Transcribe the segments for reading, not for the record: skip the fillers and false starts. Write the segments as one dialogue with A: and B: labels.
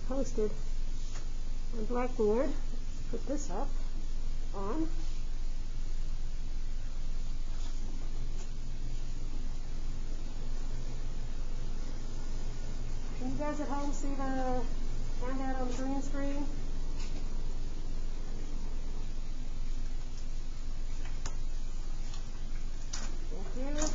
A: posted on Blackboard. Put this up on. Can you guys at home see the handout on the green screen? Thank you.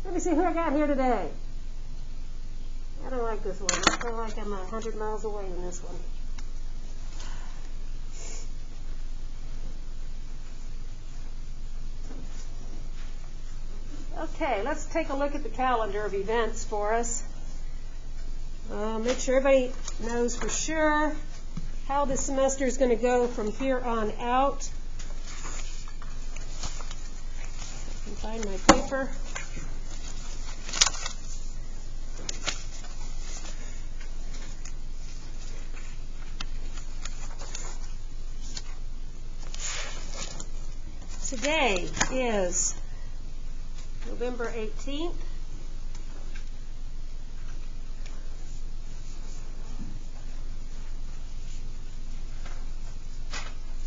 A: Let me see who I got here today. I don't like this one. I feel like I'm 100 miles away in this one. Okay, let's take a look at the calendar of events for us. Make sure everybody knows for sure how the semester is going to go from here on out. I can find my paper. Today is November 18th.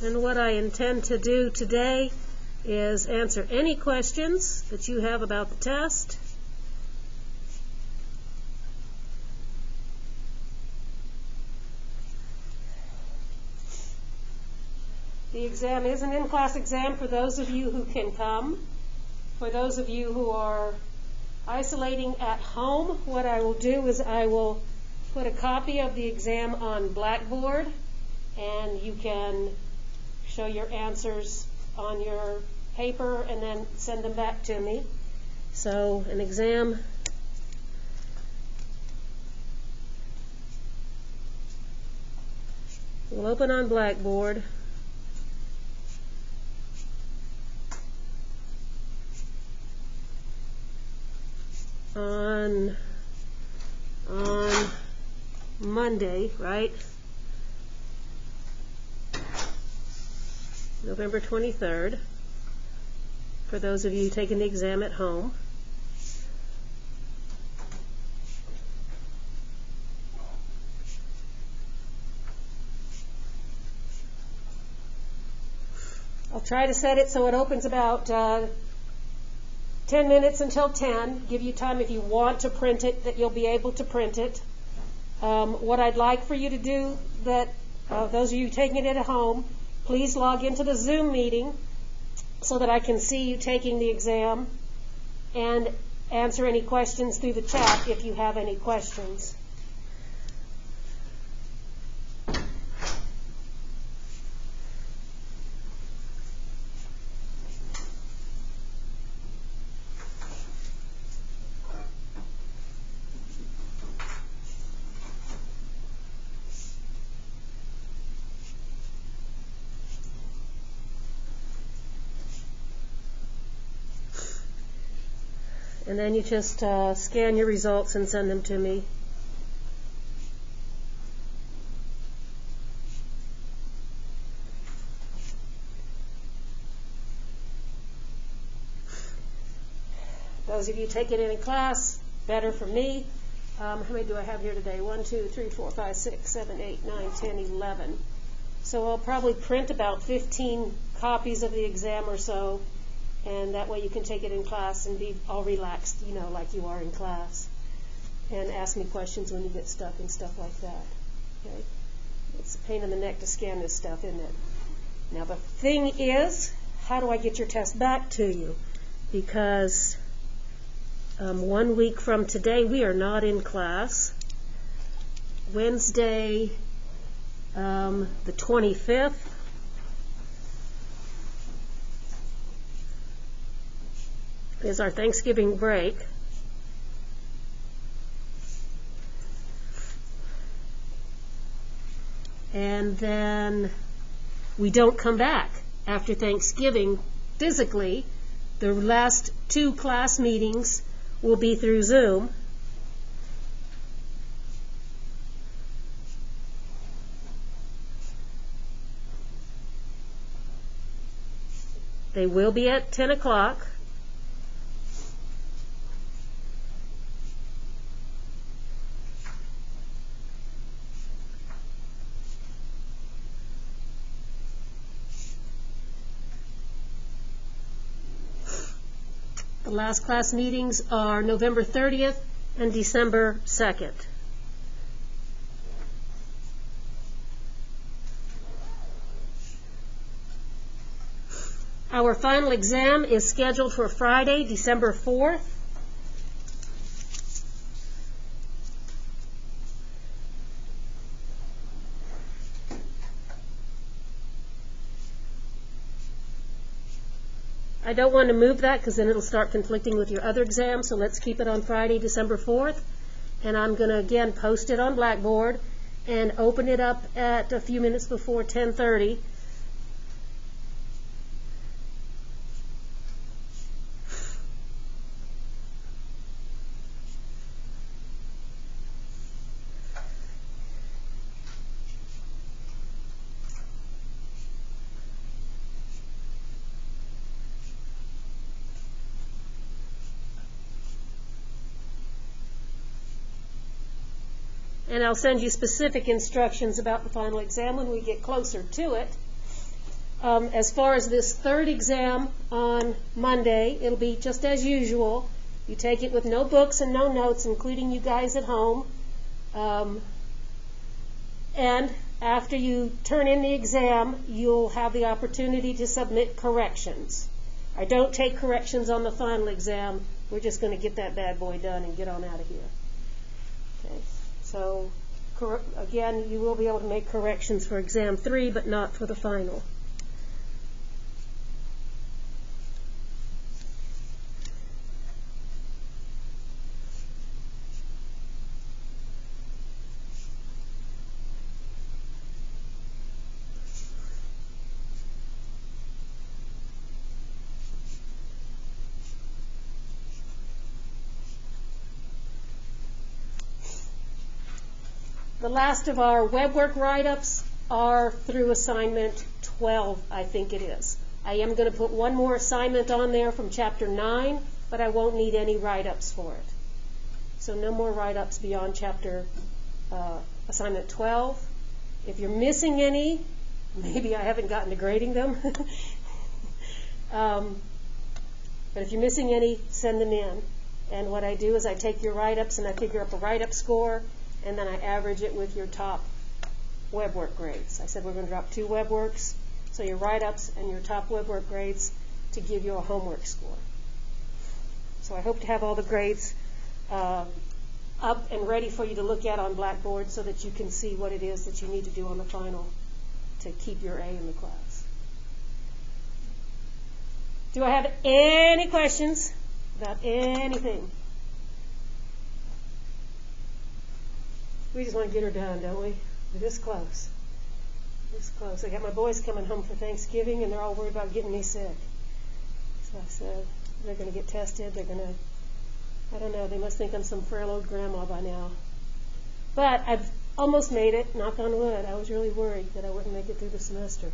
A: And what I intend to do today is answer any questions that you have about the test. The exam is an in-class exam for those of you who can come. For those of you who are isolating at home, what I will do is I will put a copy of the exam on Blackboard, and you can show your answers on your paper and then send them back to me. So an exam will open on Blackboard. On Monday, right? November 23rd, for those of you taking the exam at home. I'll try to set it so it opens about 10 minutes until 10. Give you time if you want to print it, that you'll be able to print it. What I'd like for you to do, that those of you taking it at home, please log into the Zoom meeting so that I can see you taking the exam and answer any questions through the chat if you have any questions. And then you just scan your results and send them to me. Those of you taking it in class, better for me. How many do I have here today? 1, 2, 3, 4, 5, 6, 7, 8, 9, 10, 11. So I'll probably print about 15 copies of the exam or so. And that way you can take it in class and be all relaxed, you know, like you are in class. And ask me questions when you get stuck and stuff like that. Okay? It's a pain in the neck to scan this stuff, isn't it? Now the thing is, how do I get your test back to you? Because 1 week from today we are not in class. Wednesday, the 25th, is our Thanksgiving break. and then we don't come back after Thanksgiving physically. The last 2 class meetings will be through Zoom. They will be at 10 o'clock. The last class meetings are November 30th and December 2nd. Our final exam is scheduled for Friday, December 4th. I don't want to move that because then it'll start conflicting with your other exam, so let's keep it on Friday, December 4th. And I'm going to, again, post it on Blackboard and open it up at a few minutes before 10:30. And I'll send you specific instructions about the final exam when we get closer to it. As far as this third exam on Monday, it'll be just as usual. You take it with no books and no notes, including you guys at home. And after you turn in the exam, you'll have the opportunity to submit corrections. I don't take corrections on the final exam. We're just going to get that bad boy done and get on out of here. Okay. So, again, you will be able to make corrections for exam 3, but not for the final. The last of our web work write-ups are through assignment 12, I think it is. I am going to put one more assignment on there from chapter 9, but I won't need any write-ups for it. So no more write-ups beyond chapter assignment 12. If you're missing any, maybe I haven't gotten to grading them. But if you're missing any, send them in. And what I do is I take your write-ups and I figure up a write-up score, and then I average it with your top web work grades. I said we're going to drop 2 web works, so your write-ups and your top web work grades to give you a homework score. So I hope to have all the grades up and ready for you to look at on Blackboard so that you can see what it is that you need to do on the final to keep your A in the class. Do I have any questions about anything? We just want to get her done, don't we? We're this close. This close. I got my boys coming home for Thanksgiving, and they're all worried about getting me sick. So I said, they're going to get tested. They're going to, I don't know, they must think I'm some frail old grandma by now. But I've almost made it, knock on wood. I was really worried that I wouldn't make it through the semester.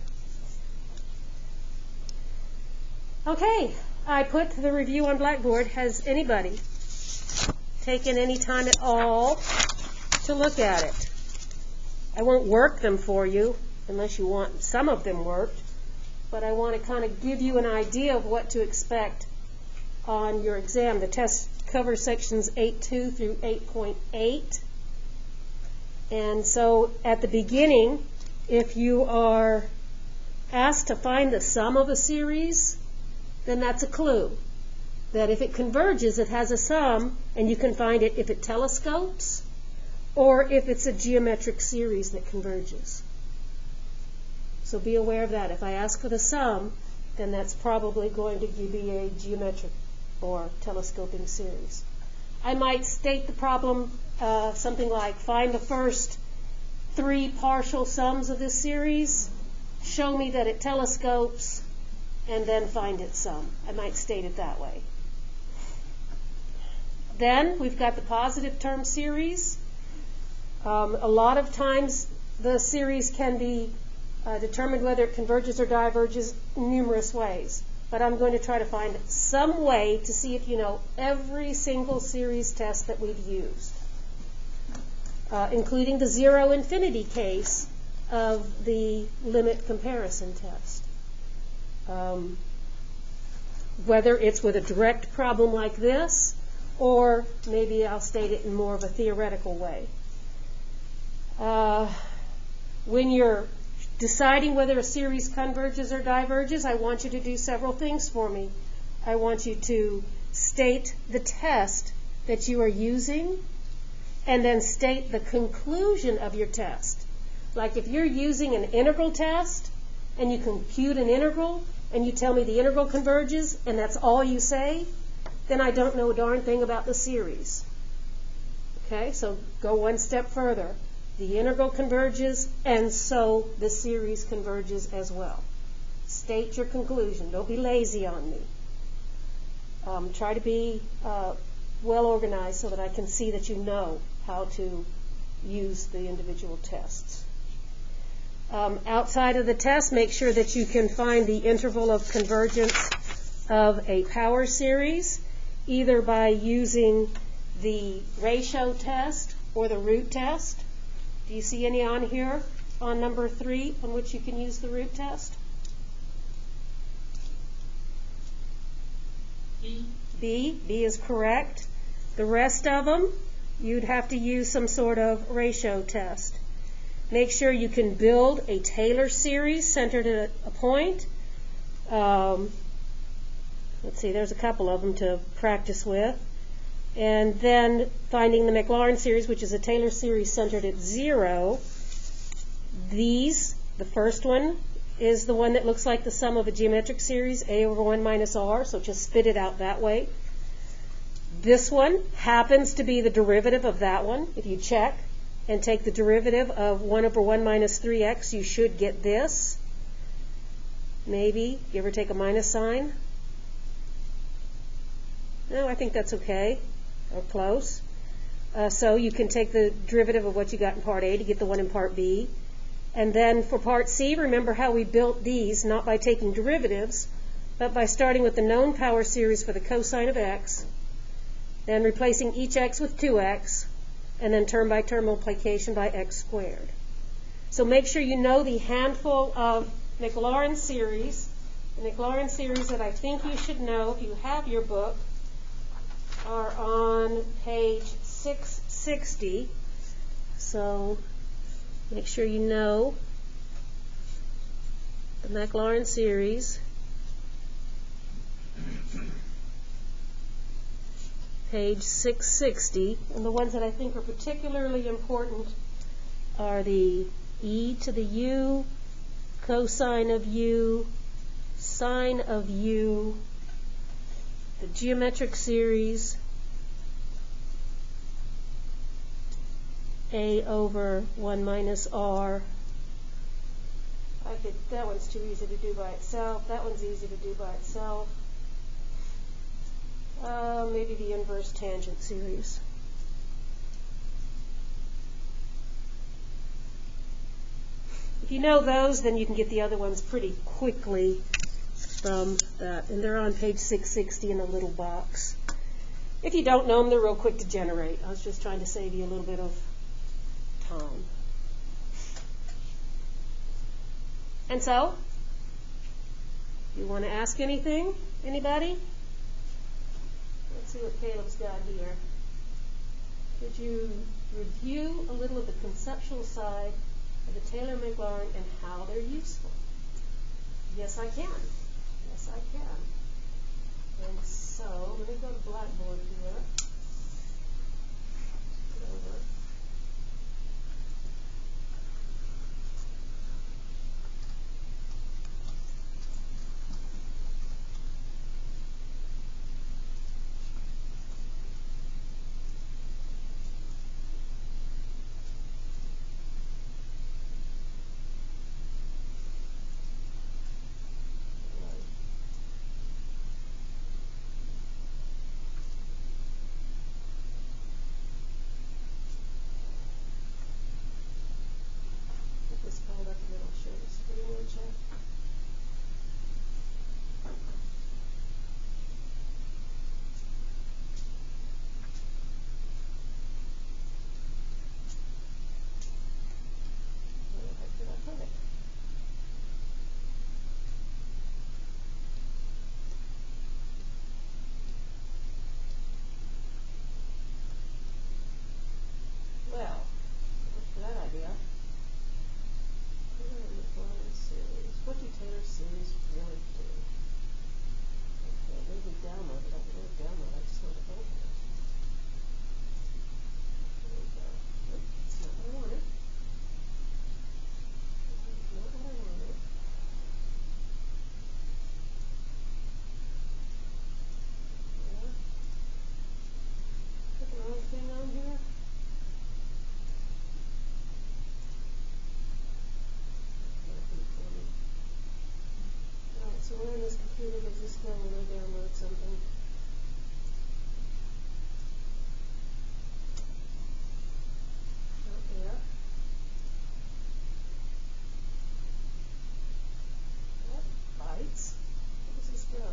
A: Okay, I put the review on Blackboard. Has anybody taken any time at all to look at it? I won't work them for you unless you want some of them worked, but I want to kind of give you an idea of what to expect on your exam. The test covers sections 8.2 through 8.8, and so at the beginning, if you are asked to find the sum of a series, then that's a clue that if it converges, it has a sum, and you can find it if it telescopes or if it's a geometric series that converges. So be aware of that. If I ask for the sum, then that's probably going to be a geometric or telescoping series. I might state the problem something like find the first 3 partial sums of this series, show me that it telescopes, and then find its sum. I might state it that way. Then we've got the positive term series. A lot of times the series can be determined whether it converges or diverges in numerous ways. But I'm going to try to find some way to see if you know every single series test that we've used, including the zero infinity case of the limit comparison test. Whether it's with a direct problem like this, or maybe I'll state it in more of a theoretical way. When you're deciding whether a series converges or diverges, I want you to do several things for me. I want you to state the test that you are using, and then state the conclusion of your test. Like if you're using an integral test, and you compute an integral, and you tell me the integral converges, and that's all you say, then I don't know a darn thing about the series. Okay, so go one step further. The integral converges, and so the series converges as well. State your conclusion. Don't be lazy on me. Try to be well organized so that I can see that you know how to use the individual tests. Outside of the test, make sure that you can find the interval of convergence of a power series, either by using the ratio test or the root test. Do you see any on here on number 3 on which you can use the root test? B is correct. The rest of them, you'd have to use some sort of ratio test. Make sure you can build a Taylor series centered at a point. Let's see, there's a couple of them to practice with. And then finding the Maclaurin series, which is a Taylor series centered at 0. These, the first one, is the one that looks like the sum of a geometric series, a over 1 minus r, so just spit it out that way. This one happens to be the derivative of that one. If you check and take the derivative of 1 over 1 minus 3x, you should get this. Maybe. You ever take a minus sign? No, I think that's okay, or close. So you can take the derivative of what you got in part A to get the one in part B. And then for part C, remember how we built these, not by taking derivatives, but by starting with the known power series for the cosine of x, then replacing each x with 2x, and then term-by-term multiplication by x squared. So make sure you know the handful of Maclaurin series. The Maclaurin series that I think you should know if you have your book are on page 660. So make sure you know the Maclaurin series. Page 660. And the ones that I think are particularly important are the e to the u, cosine of u, sine of u, the geometric series, a over 1 minus r. That one's too easy to do by itself. That one's easy to do by itself. Maybe the inverse tangent series. If you know those, then you can get the other ones pretty quickly from that. And they're on page 660 in a little box. If you don't know them, they're real quick to generate. I was just trying to save you a little bit of time. And so, you want to ask anything? Anybody? Let's see what Caleb's got here. Could you review a little of the conceptual side of the Taylor-Maclaurin and how they're useful? Yes, I can. Yes, I can. And so, let me go to Blackboard here. Get over. Taylor series really do? Okay, maybe download it. I can really download it. I just want to open it. There we go. Nope, that's not what I wanted. That's not what I wanted. Yeah. Put the wrong thing on here. So when this computer does this slow when I download something. Not there. That bites. Where does this go?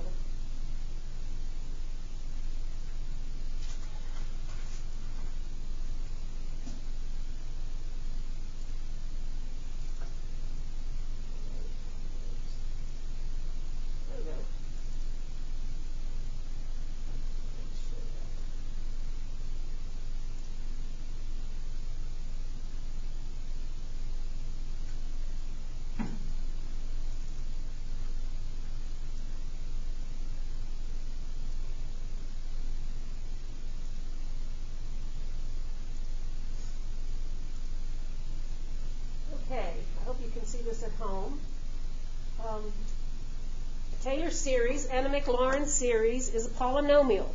A: Okay, I hope you can see this at home. A Taylor series and a Mclaren series is a polynomial.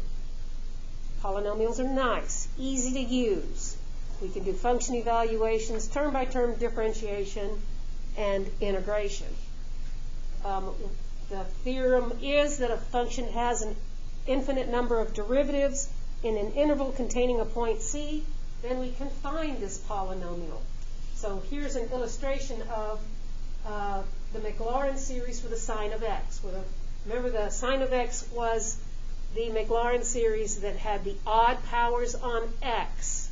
A: Polynomials are nice, easy to use. We can do function evaluations, term-by-term differentiation, and integration. The theorem is that a function has an infinite number of derivatives in an interval containing a point C, then we can find this polynomial. So here's an illustration of the Maclaurin series for the sine of x. Remember, the sine of x was the Maclaurin series that had the odd powers on x.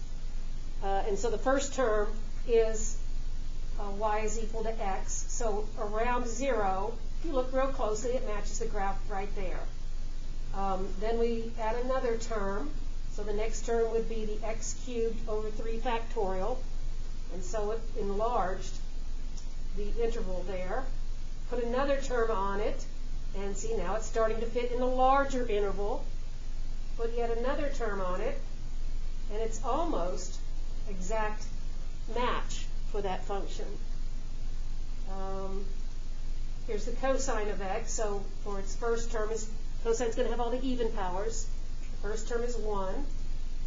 A: And so the first term is y is equal to x. So around 0, if you look real closely, it matches the graph right there. Then we add another term. So the next term would be the x cubed over 3 factorial. And so it enlarged the interval there. Put another term on it, and see now it's starting to fit in a larger interval. Put yet another term on it, and it's almost exact match for that function. Here's the cosine of x. So for its first term, cosine is going to have all the even powers. The first term is 1.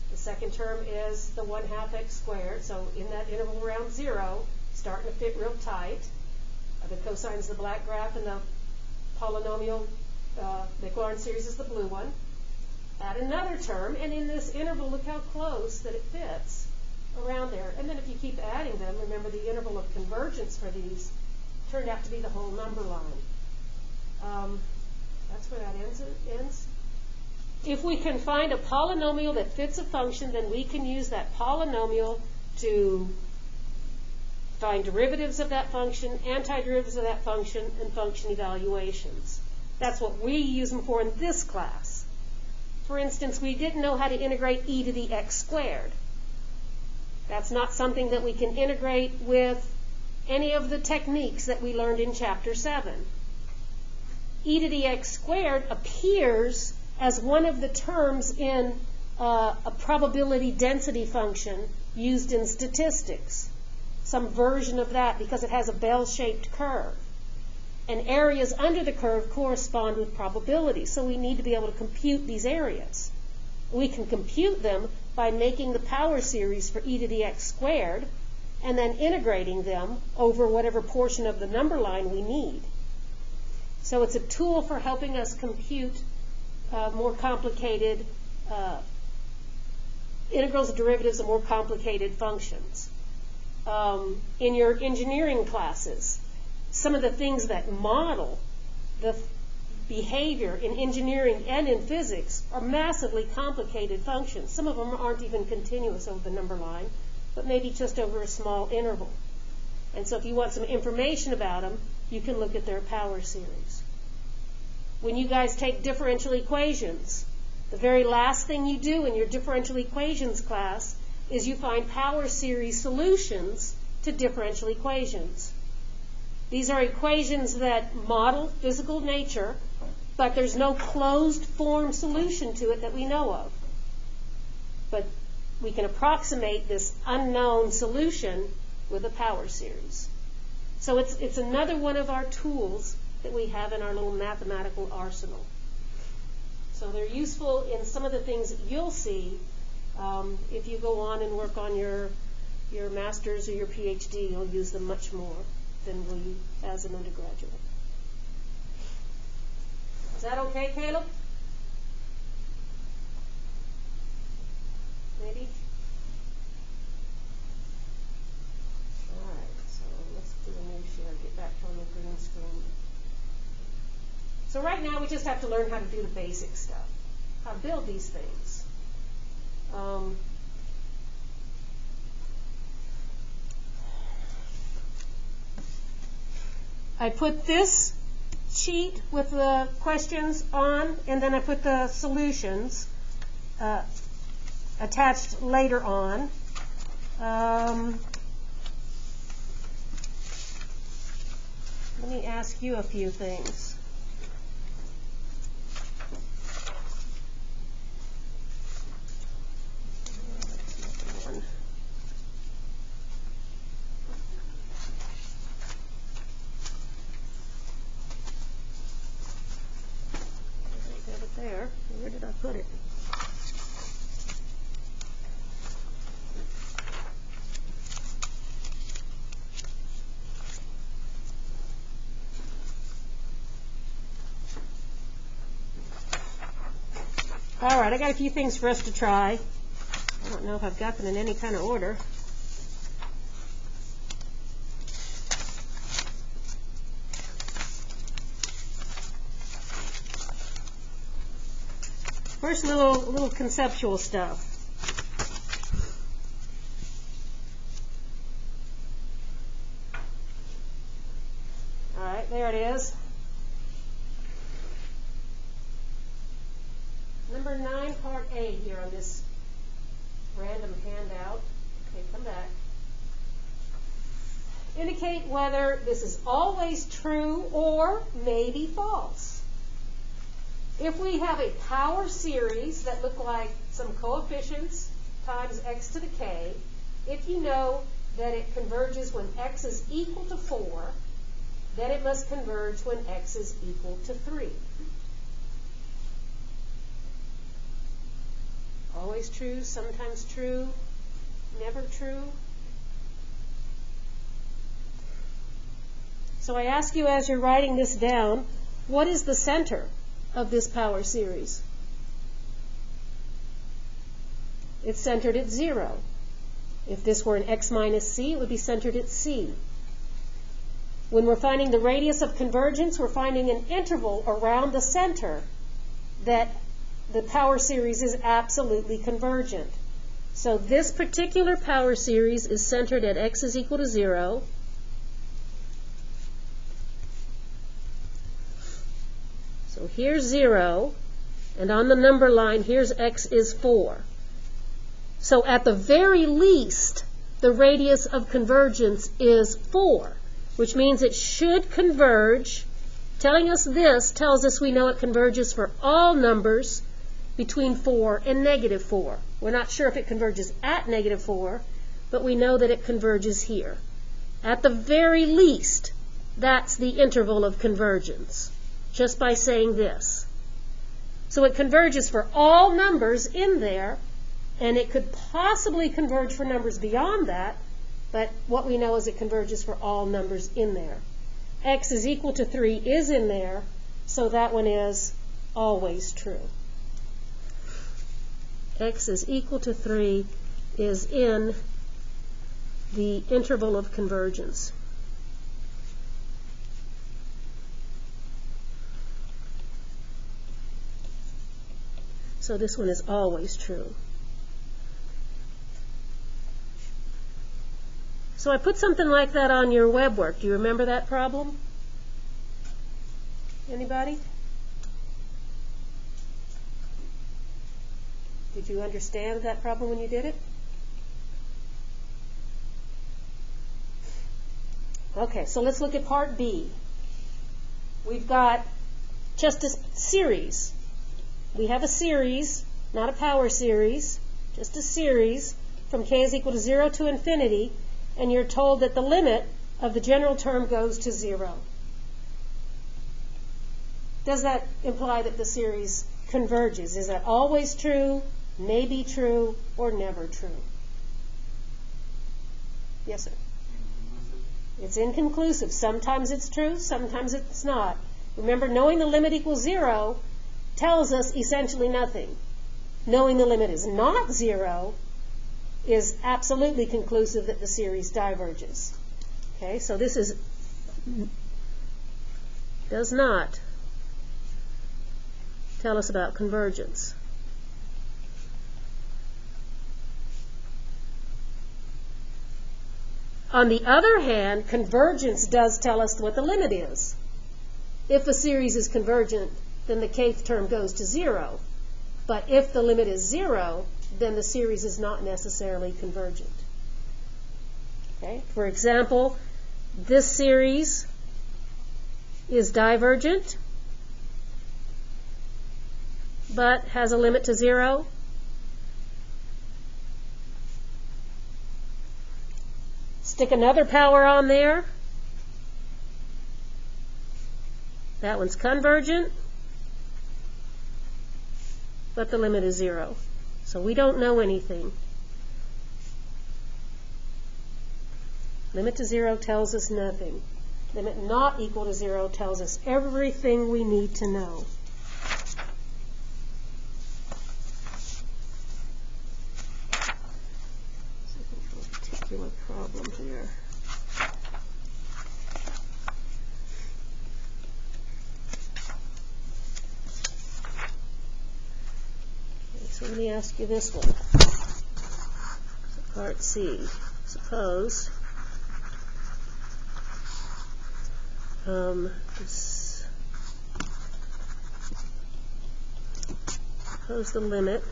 A: The second term is the 1/2 x squared. So in that interval around 0, starting to fit real tight. The cosine is the black graph, and the polynomial Maclaurin series is the blue one. Add another term, and in this interval, look how close that it fits around there. And then if you keep adding them, remember the interval of convergence for these turned out to be the whole number line. That's where that ends. If we can find a polynomial that fits a function, then we can use that polynomial to find derivatives of that function, antiderivatives of that function, and function evaluations. That's what we use them for in this class. For instance, we didn't know how to integrate e to the x squared. That's not something that we can integrate with any of the techniques that we learned in Chapter 7. E to the x squared appears as one of the terms in a probability density function used in statistics. Some version of that, because it has a bell-shaped curve. And areas under the curve correspond with probability. So we need to be able to compute these areas. We can compute them by making the power series for e to the x squared and then integrating them over whatever portion of the number line we need. So it's a tool for helping us compute more complicated integrals and derivatives of more complicated functions. In your engineering classes, some of the things that model the behavior in engineering and in physics are massively complicated functions. Some of them aren't even continuous over the number line, but maybe just over a small interval. And so if you want some information about them, you can look at their power series. When you guys take differential equations, the very last thing you do in your differential equations class is you find power series solutions to differential equations. These are equations that model physical nature, but there's no closed form solution to it that we know of. But we can approximate this unknown solution with a power series. So it's another one of our tools that we have in our little mathematical arsenal. So they're useful in some of the things that you'll see if you go on and work on your master's or your PhD. You'll use them much more than we as an undergraduate. Is that okay, Caleb? Maybe? All right, so let's do a new share, get back on the green screen. So right now we just have to learn how to do the basic stuff, how to build these things. I put this sheet with the questions on, and then I put the solutions attached later on. Let me ask you a few things. There. Where did I put it? All right, I got a few things for us to try. I don't know if I've got them in any kind of order. First, little conceptual stuff. All right, there it is. Number 9, part A here on this random handout. Okay, come back. Indicate whether this is always true or maybe false. If we have a power series that look like some coefficients times x to the k, if you know that it converges when x is equal to 4, then it must converge when x is equal to 3. Always true, sometimes true, never true. So I ask you as you're writing this down, what is the center of this power series? It's centered at 0. If this were an x minus c, it would be centered at c. When we're finding the radius of convergence, we're finding an interval around the center that the power series is absolutely convergent. So this particular power series is centered at x is equal to 0. So here's 0, and on the number line, here's x is 4. So at the very least, the radius of convergence is 4, which means it should converge. Telling us this tells us we know it converges for all numbers between 4 and negative 4. We're not sure if it converges at negative 4, but we know that it converges here. At the very least, that's the interval of convergence, just by saying this. So it converges for all numbers in there, and it could possibly converge for numbers beyond that, but what we know is it converges for all numbers in there. X is equal to 3 is in there, so that one is always true. X is equal to 3 is in the interval of convergence. So this one is always true. So I put something like that on your web work. Do you remember that problem? Anybody? Did you understand that problem when you did it? Okay, so let's look at part B. We've got just a series. We have a series, not a power series, just a series from k is equal to 0 to infinity, and you're told that the limit of the general term goes to 0. Does that imply that the series converges? Is that always true, may be true, or never true? Yes, sir. It's inconclusive. Sometimes it's true, sometimes it's not. Remember, knowing the limit equals 0 tells us essentially nothing. Knowing the limit is not 0 is absolutely conclusive that the series diverges. Okay, so this does not tell us about convergence. On the other hand, convergence does tell us what the limit is. If a series is convergent, then the kth term goes to 0. But if the limit is 0, then the series is not necessarily convergent. Okay? For example, this series is divergent, but has a limit to 0. Stick another power on there. That one's convergent, but the limit is 0. So we don't know anything. Limit to 0 tells us nothing. Limit not equal to 0 tells us everything we need to know. Particular problem here. Okay, so let me ask you this one. So part C. Suppose suppose the limit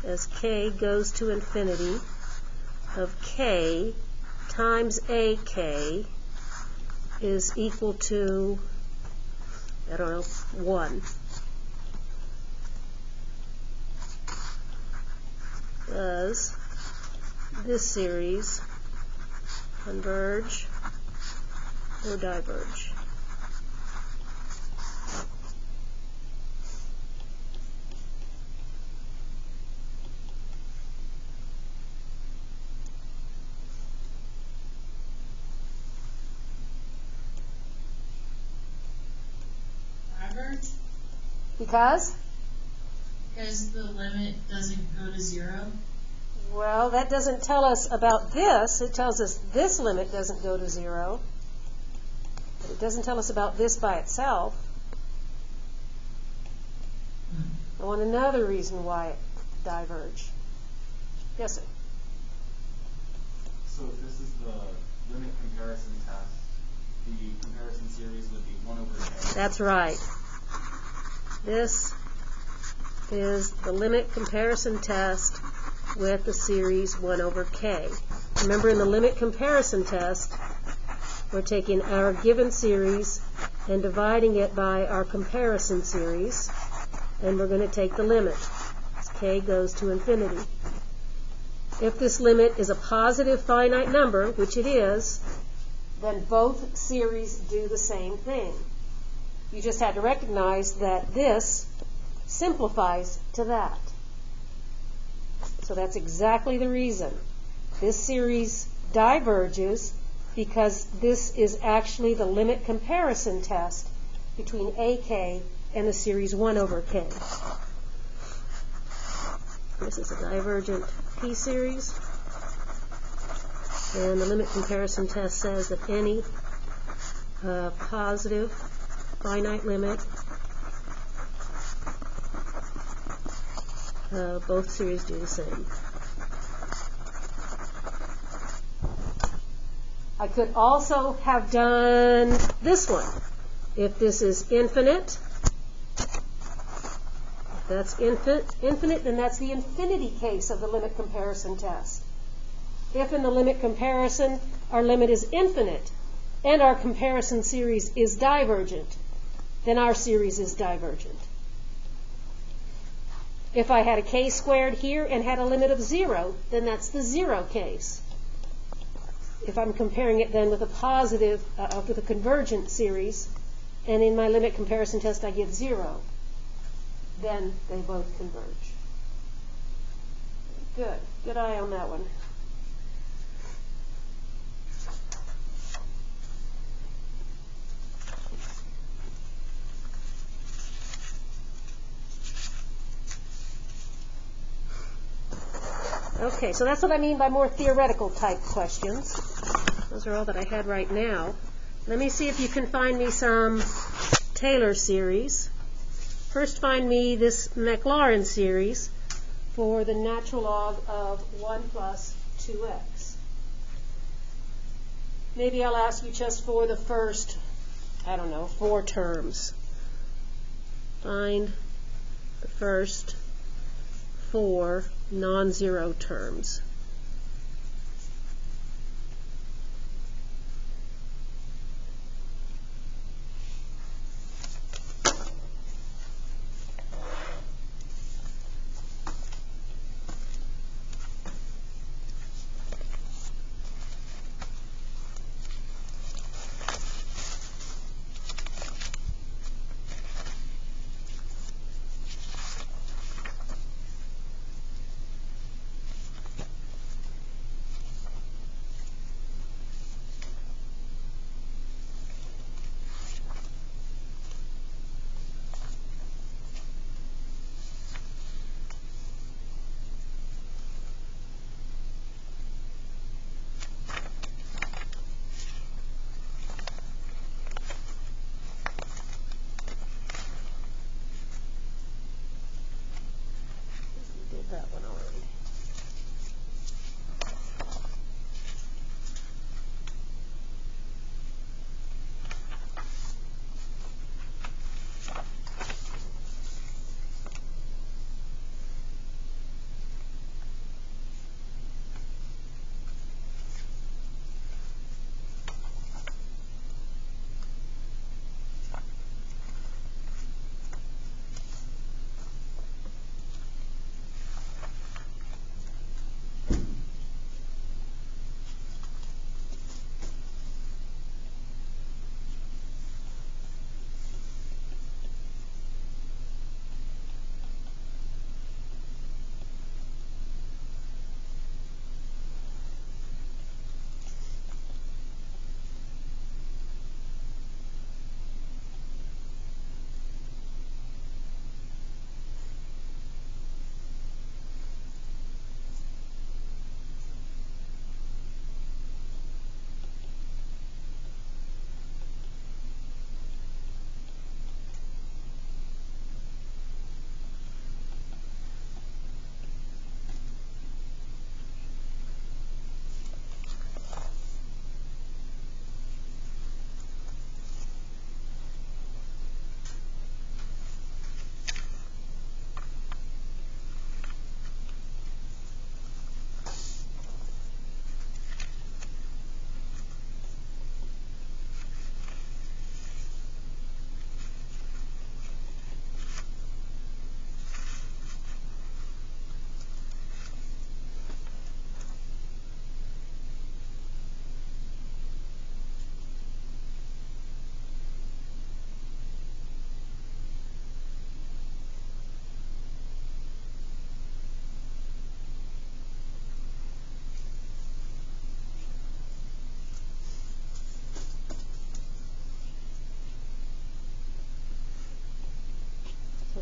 A: as k goes to infinity of k times ak is equal to, I don't know, 1. Does this series converge or diverge?
B: Diverge?
A: Because?
B: Because the limit doesn't go to 0.
A: Well, that doesn't tell us about this. It tells us this limit doesn't go to 0. But it doesn't tell us about this by itself. I want another reason why it diverge. Yes, sir?
C: So if this is the limit comparison test, the comparison series would be 1 over k.
A: That's right. This is the limit comparison test with the series 1 over k. Remember, in the limit comparison test, we're taking our given series and dividing it by our comparison series, and we're going to take the limit as k goes to infinity. If this limit is a positive finite number, which it is, then both series do the same thing. You just had to recognize that this simplifies to that. So that's exactly the reason. This series diverges because this is actually the limit comparison test between ak and the series 1 over k. This is a divergent p-series, and the limit comparison test says that any positive finite limit, both series do the same. I could also have done this one. If this is infinite, if that's infinite, then that's the infinity case of the limit comparison test. If in the limit comparison our limit is infinite, and our comparison series is divergent, then our series is divergent. If I had a k squared here and had a limit of 0, then that's the 0 case. If I'm comparing it then with a positive, with a convergent series, and in my limit comparison test I get 0, then they both converge. Good. Good eye on that one. Okay, so that's what I mean by more theoretical type questions. Those are all that I had right now. Let me see if you can find me some Taylor series. First find me this Maclaurin series for the natural log of 1 plus 2x. Maybe I'll ask you just for the first, 4 terms. Find the first 4 non-zero terms. That one already.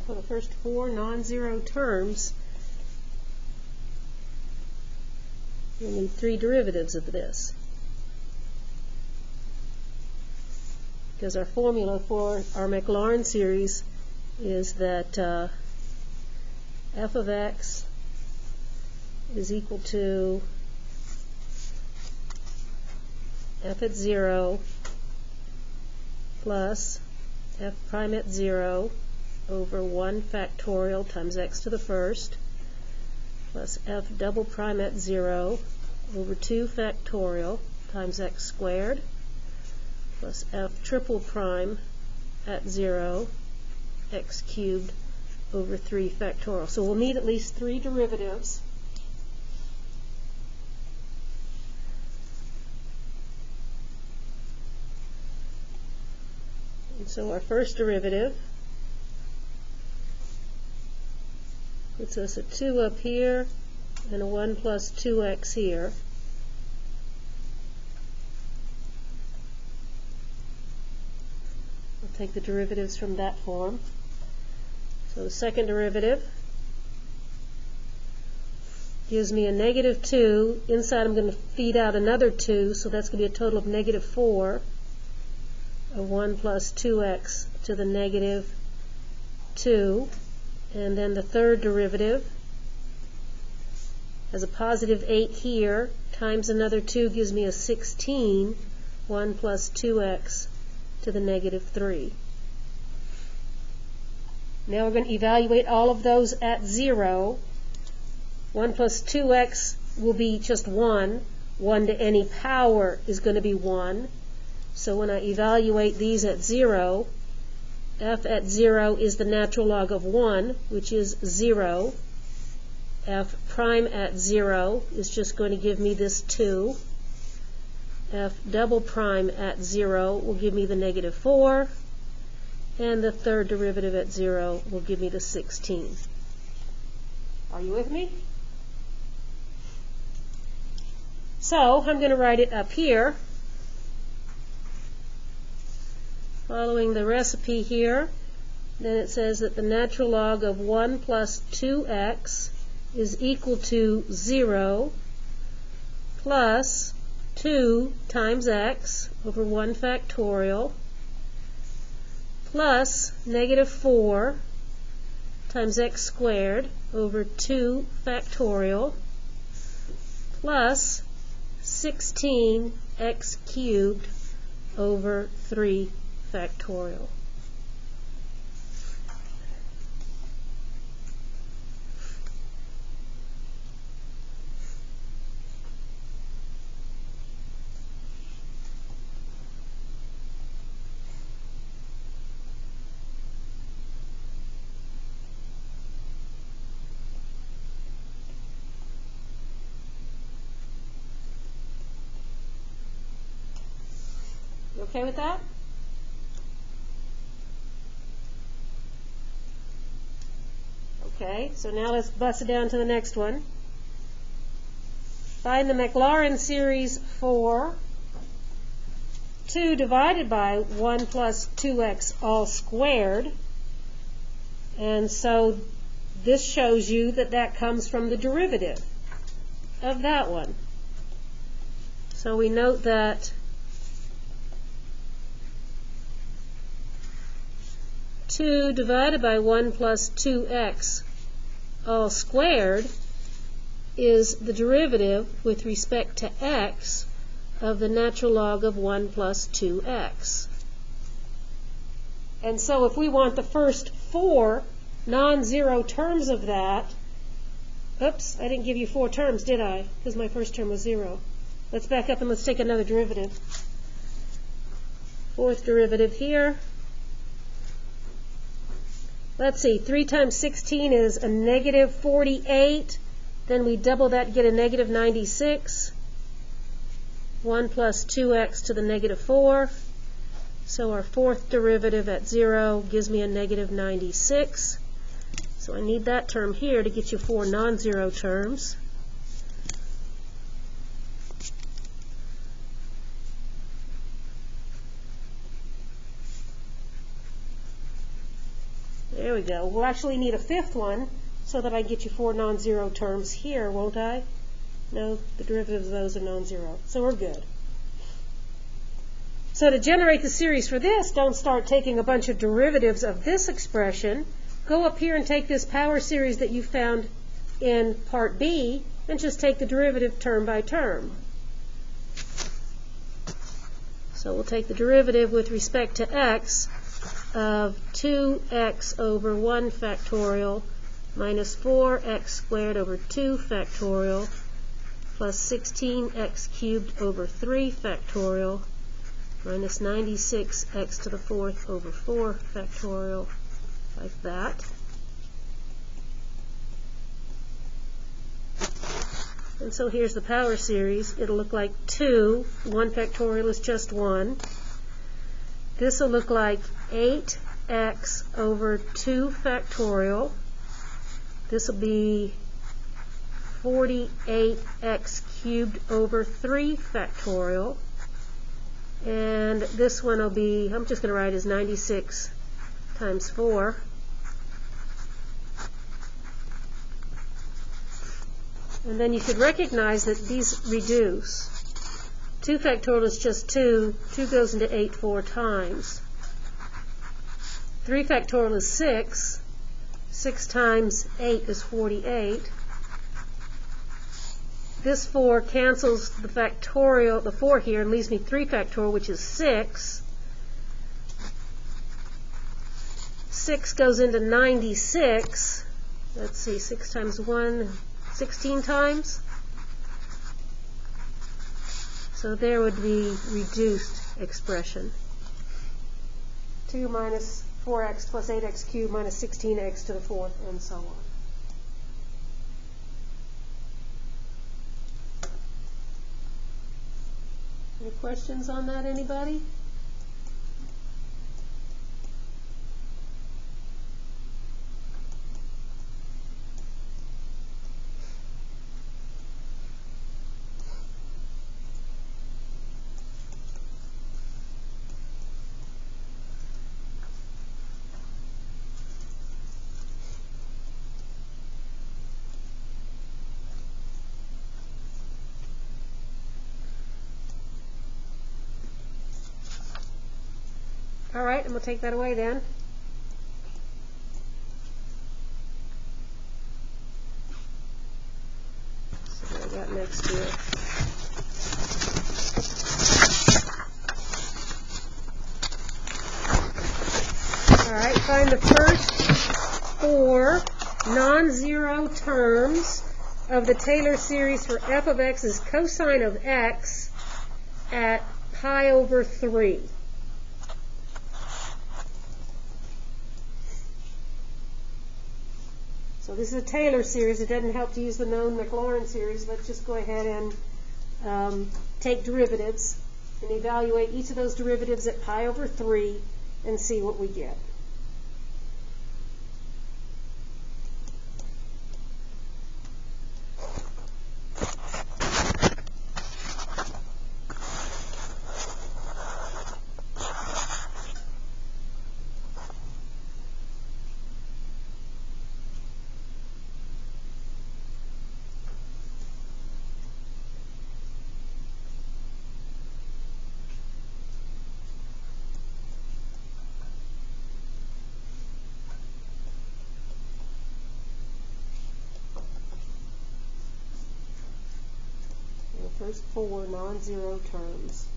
A: For the first 4 non-zero terms, you'll need 3 derivatives of this. Because our formula for our Maclaurin series is that f of x is equal to f at 0 plus f prime at 0 over 1 factorial times x to the first plus f double prime at 0 over 2 factorial times x squared plus f triple prime at 0 x cubed over 3 factorial. So we'll need at least 3 derivatives. And so our first derivative puts us a 2 up here and a 1 plus 2x here. I'll take the derivatives from that form. So the second derivative gives me a negative 2. Inside I'm going to feed out another 2, so that's going to be a total of negative 4. A 1 plus 2x to the negative 2. And then the third derivative has a positive 8 here, times another 2 gives me a 16. 1 plus 2x to the negative 3. Now we're going to evaluate all of those at 0. 1 plus 2x will be just 1. 1 to any power is going to be 1. So when I evaluate these at 0, f at 0 is the natural log of 1, which is 0. F prime at 0 is just going to give me this 2. F double prime at 0 will give me the negative 4. And the third derivative at 0 will give me the 16. Are you with me? So I'm going to write it up here. Following the recipe here, then it says that the natural log of 1 plus 2x is equal to 0 plus 2 times x over 1 factorial plus negative 4 times x squared over 2 factorial plus 16x cubed over 3 factorial. You okay with that? Okay, so now let's bust it down to the next one. Find the Maclaurin series for 2 divided by 1 plus 2x all squared. And so this shows you that that comes from the derivative of that one. So we note that 2 divided by 1 plus 2x all squared is the derivative with respect to x of the natural log of 1 plus 2x. And so if we want the first 4 non-zero terms of that, oops, I didn't give you 4 terms, did I? Because my first term was 0. Let's back up and let's take another derivative. Fourth derivative here. Let's see, 3 times 16 is a negative 48. Then we double that, get a negative 96. 1 plus 2x to the negative 4. So our fourth derivative at 0 gives me a negative 96. So I need that term here to get you 4 non-zero terms. There we go. We'll actually need a fifth one so that I get you 4 non-zero terms here, won't I? No, the derivatives of those are non-zero. So we're good. So to generate the series for this, don't start taking a bunch of derivatives of this expression. Go up here and take this power series that you found in part B and just take the derivative term by term. So we'll take the derivative with respect to x of 2x over 1 factorial minus 4x squared over 2 factorial plus 16x cubed over 3 factorial minus 96x to the 4th over 4 factorial, like that. And so here's the power series. It'll look like 2. 1 factorial is just 1. This will look like 8x over 2 factorial. This will be 48x cubed over 3 factorial. And this one will be, I'm just going to write as 96 times 4. And then you should recognize that these reduce. 2 factorial is just 2. 2 goes into 8 4 times. 3 factorial is 6. 6 times 8 is 48. This 4 cancels the factorial, the 4 here, and leaves me 3 factorial, which is 6. 6 goes into 96. Let's see, 6 times 1, 16 times. So there would be reduced expression. 2 minus 4x plus 8x cubed minus 16x to the 4th, and so on. Any questions on that, anybody? All right, and we'll take that away then. So what I got next here. All right, find the first 4 non-zero terms of the Taylor series for f of x is cosine of x at pi over 3. So this is a Taylor series. It doesn't help to use the known Mclaren series. Let's just go ahead and take derivatives and evaluate each of those derivatives at pi over 3 and see what we get. First 4 non-zero terms.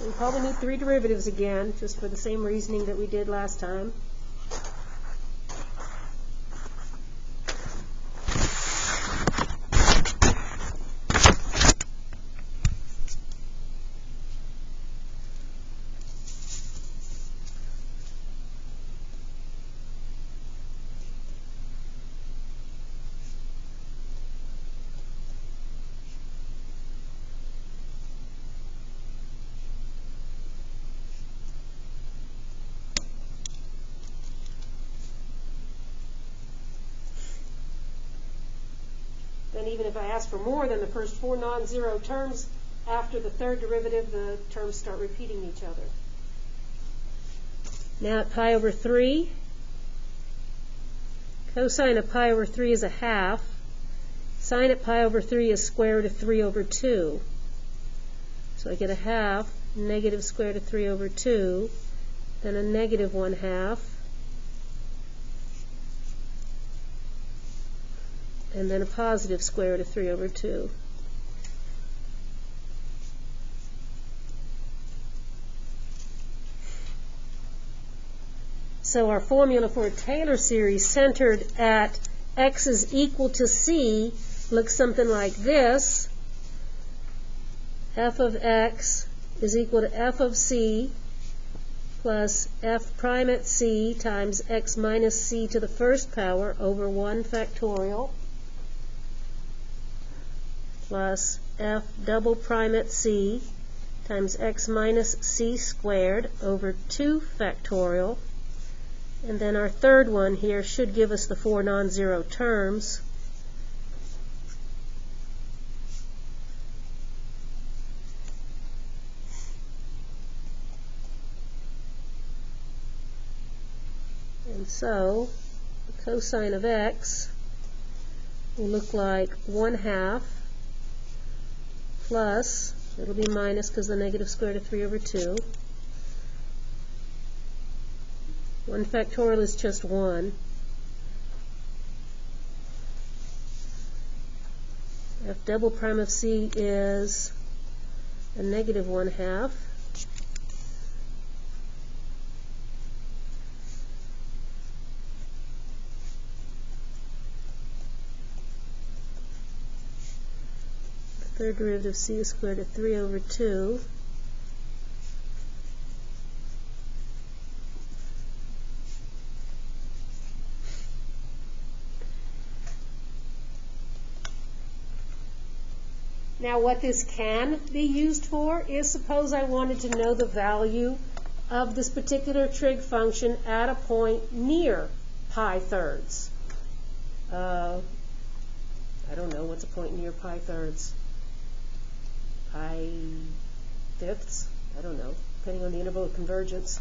A: We probably need 3 derivatives again, just for the same reasoning that we did last time. And even if I ask for more than the first 4 non-zero terms, after the third derivative, the terms start repeating each other. Now at pi over 3, cosine of pi over 3 is a half. Sine at pi over 3 is square root of 3 over 2. So I get a half, negative square root of 3 over 2, then a negative 1/2, and then a positive square root of 3 over 2. So our formula for a Taylor series centered at x is equal to c looks something like this. F of x is equal to f of c plus f prime at c times x minus c to the first power over 1 factorial plus f double prime at c times x minus c squared over 2 factorial. And then our third one here should give us the 4 non-zero terms. And so the cosine of x will look like 1/2 plus, it'll be minus because the negative square root of 3 over 2. 1 factorial is just 1. F double prime of c is a negative 1/2. The third derivative of c is square root of 3 over 2. Now what this can be used for is, suppose I wanted to know the value of this particular trig function at a point near pi thirds. I don't know, what's a point near pi thirds? Pi fifths? I don't know, depending on the interval of convergence.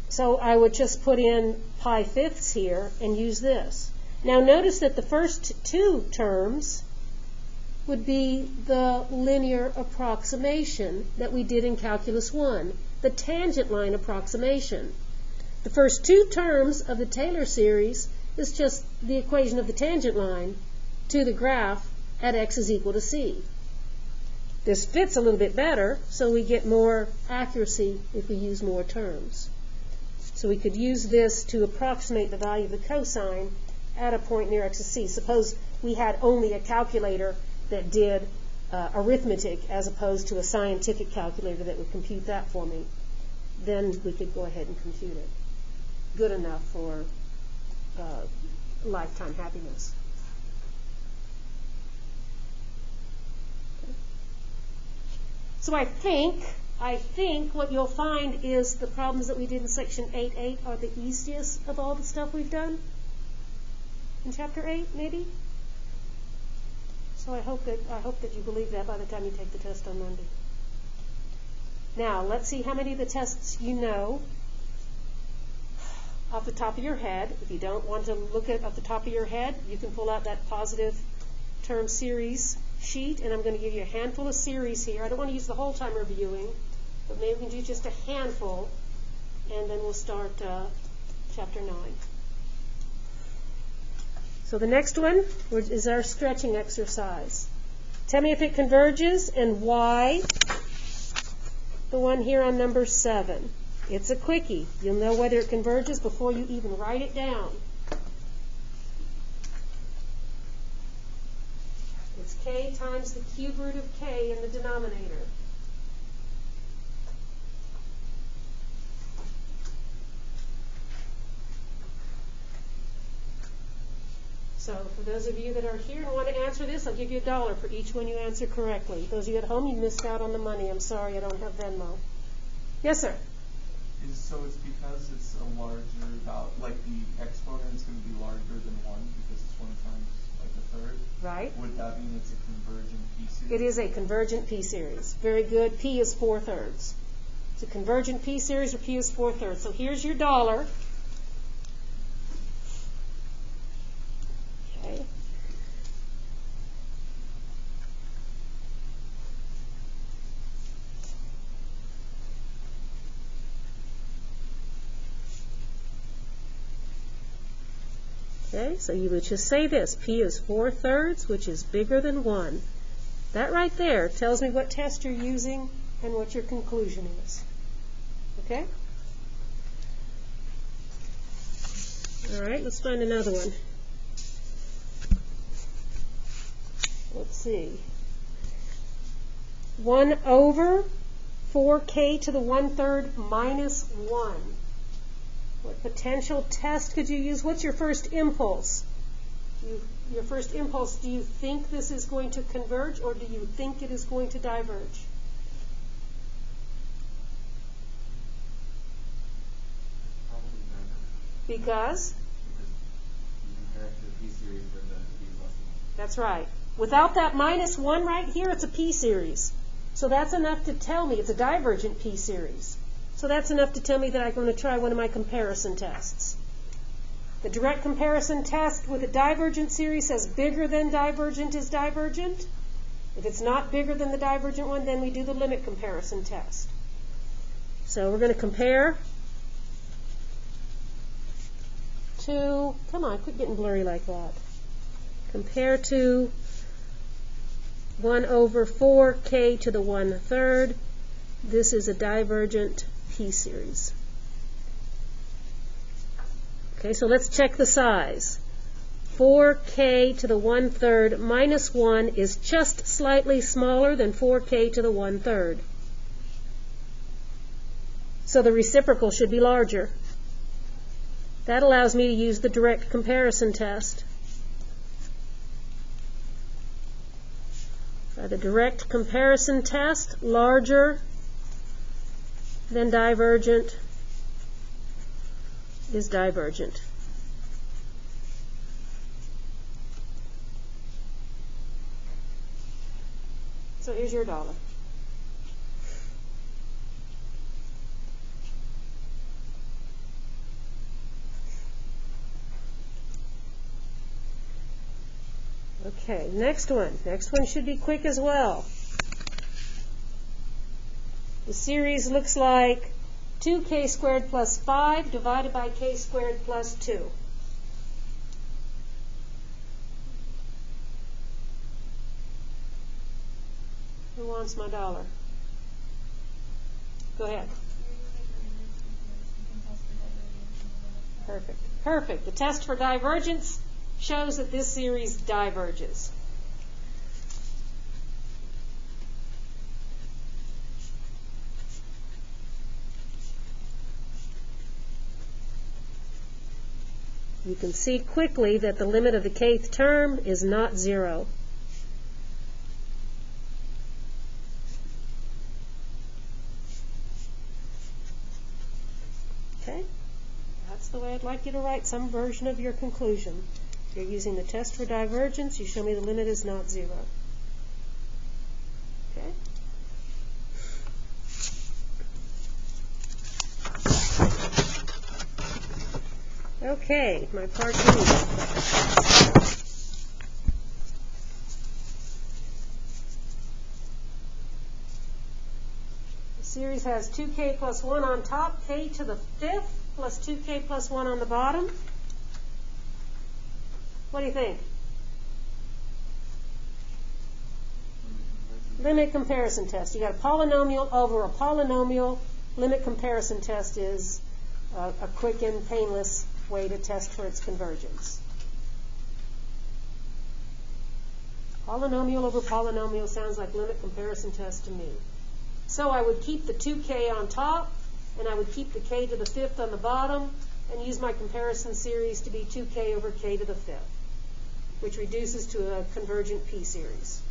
A: So I would just put in pi fifths here and use this. Now notice that the first two terms would be the linear approximation that we did in Calculus 1, the tangent line approximation. The first two terms of the Taylor series is just the equation of the tangent line to the graph at x is equal to c. This fits a little bit better, so we get more accuracy if we use more terms. So we could use this to approximate the value of the cosine at a point near x is c. Suppose we had only a calculator that did arithmetic as opposed to a scientific calculator that would compute that for me. Then we could go ahead and compute it. Good enough for lifetime happiness. Okay. So I think what you'll find is the problems that we did in section 8.8 are the easiest of all the stuff we've done in chapter 8, maybe. So I hope that you believe that by the time you take the test on Monday. Now, let's see how many of the tests you know off the top of your head. If you don't want to look at off the top of your head, you can pull out that positive term series sheet, and I'm going to give you a handful of series here. I don't want to use the whole time reviewing, but maybe we can do just a handful, and then we'll start chapter 9. So the next one is our stretching exercise. Tell me if it converges and why. The one here on number 7. It's a quickie. You'll know whether it converges before you even write it down. It's k times the cube root of k in the denominator. So for those of you that are here and want to answer this, I'll give you $1 for each one you answer correctly. Those of you at home, you missed out on the money. I'm sorry, I don't have Venmo. Yes, sir?
C: So it's because it's a larger value, like the exponent is going to be larger than 1 because it's 1 times like a third.
A: Right.
C: Would that mean it's a convergent p-series?
A: It is a convergent p-series. Very good. P is 4/3. It's a convergent p-series, or P is 4/3. So here's your $1. Okay. Okay, so you would just say this, P is 4/3, which is bigger than 1. That right there tells me what test you're using and what your conclusion is. Okay? All right, let's find another one. Let's see. 1 over 4k to the 1/3 minus 1. What potential test could you use? What's your first impulse? Your first impulse, do you think this is going to converge or do you think it is going to diverge?
D: Probably diverge.
A: Because?
D: Because you compare it to the p-series where the p is less than 1.
A: That's right. Without that minus 1 right here, it's a p-series. So that's enough to tell me it's a divergent p-series. So that's enough to tell me that I'm going to try one of my comparison tests. The direct comparison test with a divergent series says bigger than divergent is divergent. If it's not bigger than the divergent one, then we do the limit comparison test. So we're going to compare to, come on, quit getting blurry like that. Compare to 1 over 4k to the 1/3. This is a divergent p-series. Okay, so let's check the size. 4k to the 1/3 minus 1 is just slightly smaller than 4k to the 1/3. So the reciprocal should be larger. That allows me to use the direct comparison test. By the direct comparison test, larger than divergent is divergent. So here's your $1. Okay, next one. Next one should be quick as well. The series looks like 2k squared plus 5 divided by k squared plus 2. Who wants my $1? Go ahead. Perfect. Perfect. The test for divergence shows that this series diverges. You can see quickly that the limit of the kth term is not 0. Okay? That's the way I'd like you to write some version of your conclusion. If you're using the test for divergence, you show me the limit is not 0. Okay? Okay, my part B. The series has 2k plus 1 on top, k to the 5th, plus 2k plus 1 on the bottom. What do you think? Limit comparison test. You got a polynomial over a polynomial. Limit comparison test is a quick and painless way to test for its convergence. Polynomial over polynomial sounds like limit comparison test to me. So I would keep the 2k on top, and I would keep the k to the 5th on the bottom, and use my comparison series to be 2k over k to the 5th, which reduces to a convergent p-series.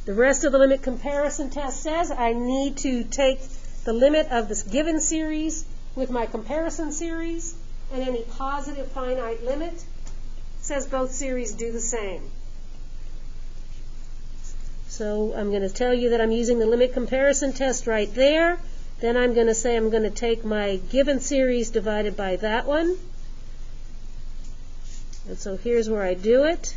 A: The rest of the limit comparison test says I need to take the limit of this given series with my comparison series, and any positive finite limit. It says both series do the same. So I'm going to tell you that I'm using the limit comparison test right there. Then I'm going to say I'm going to take my given series divided by that one. And so here's where I do it.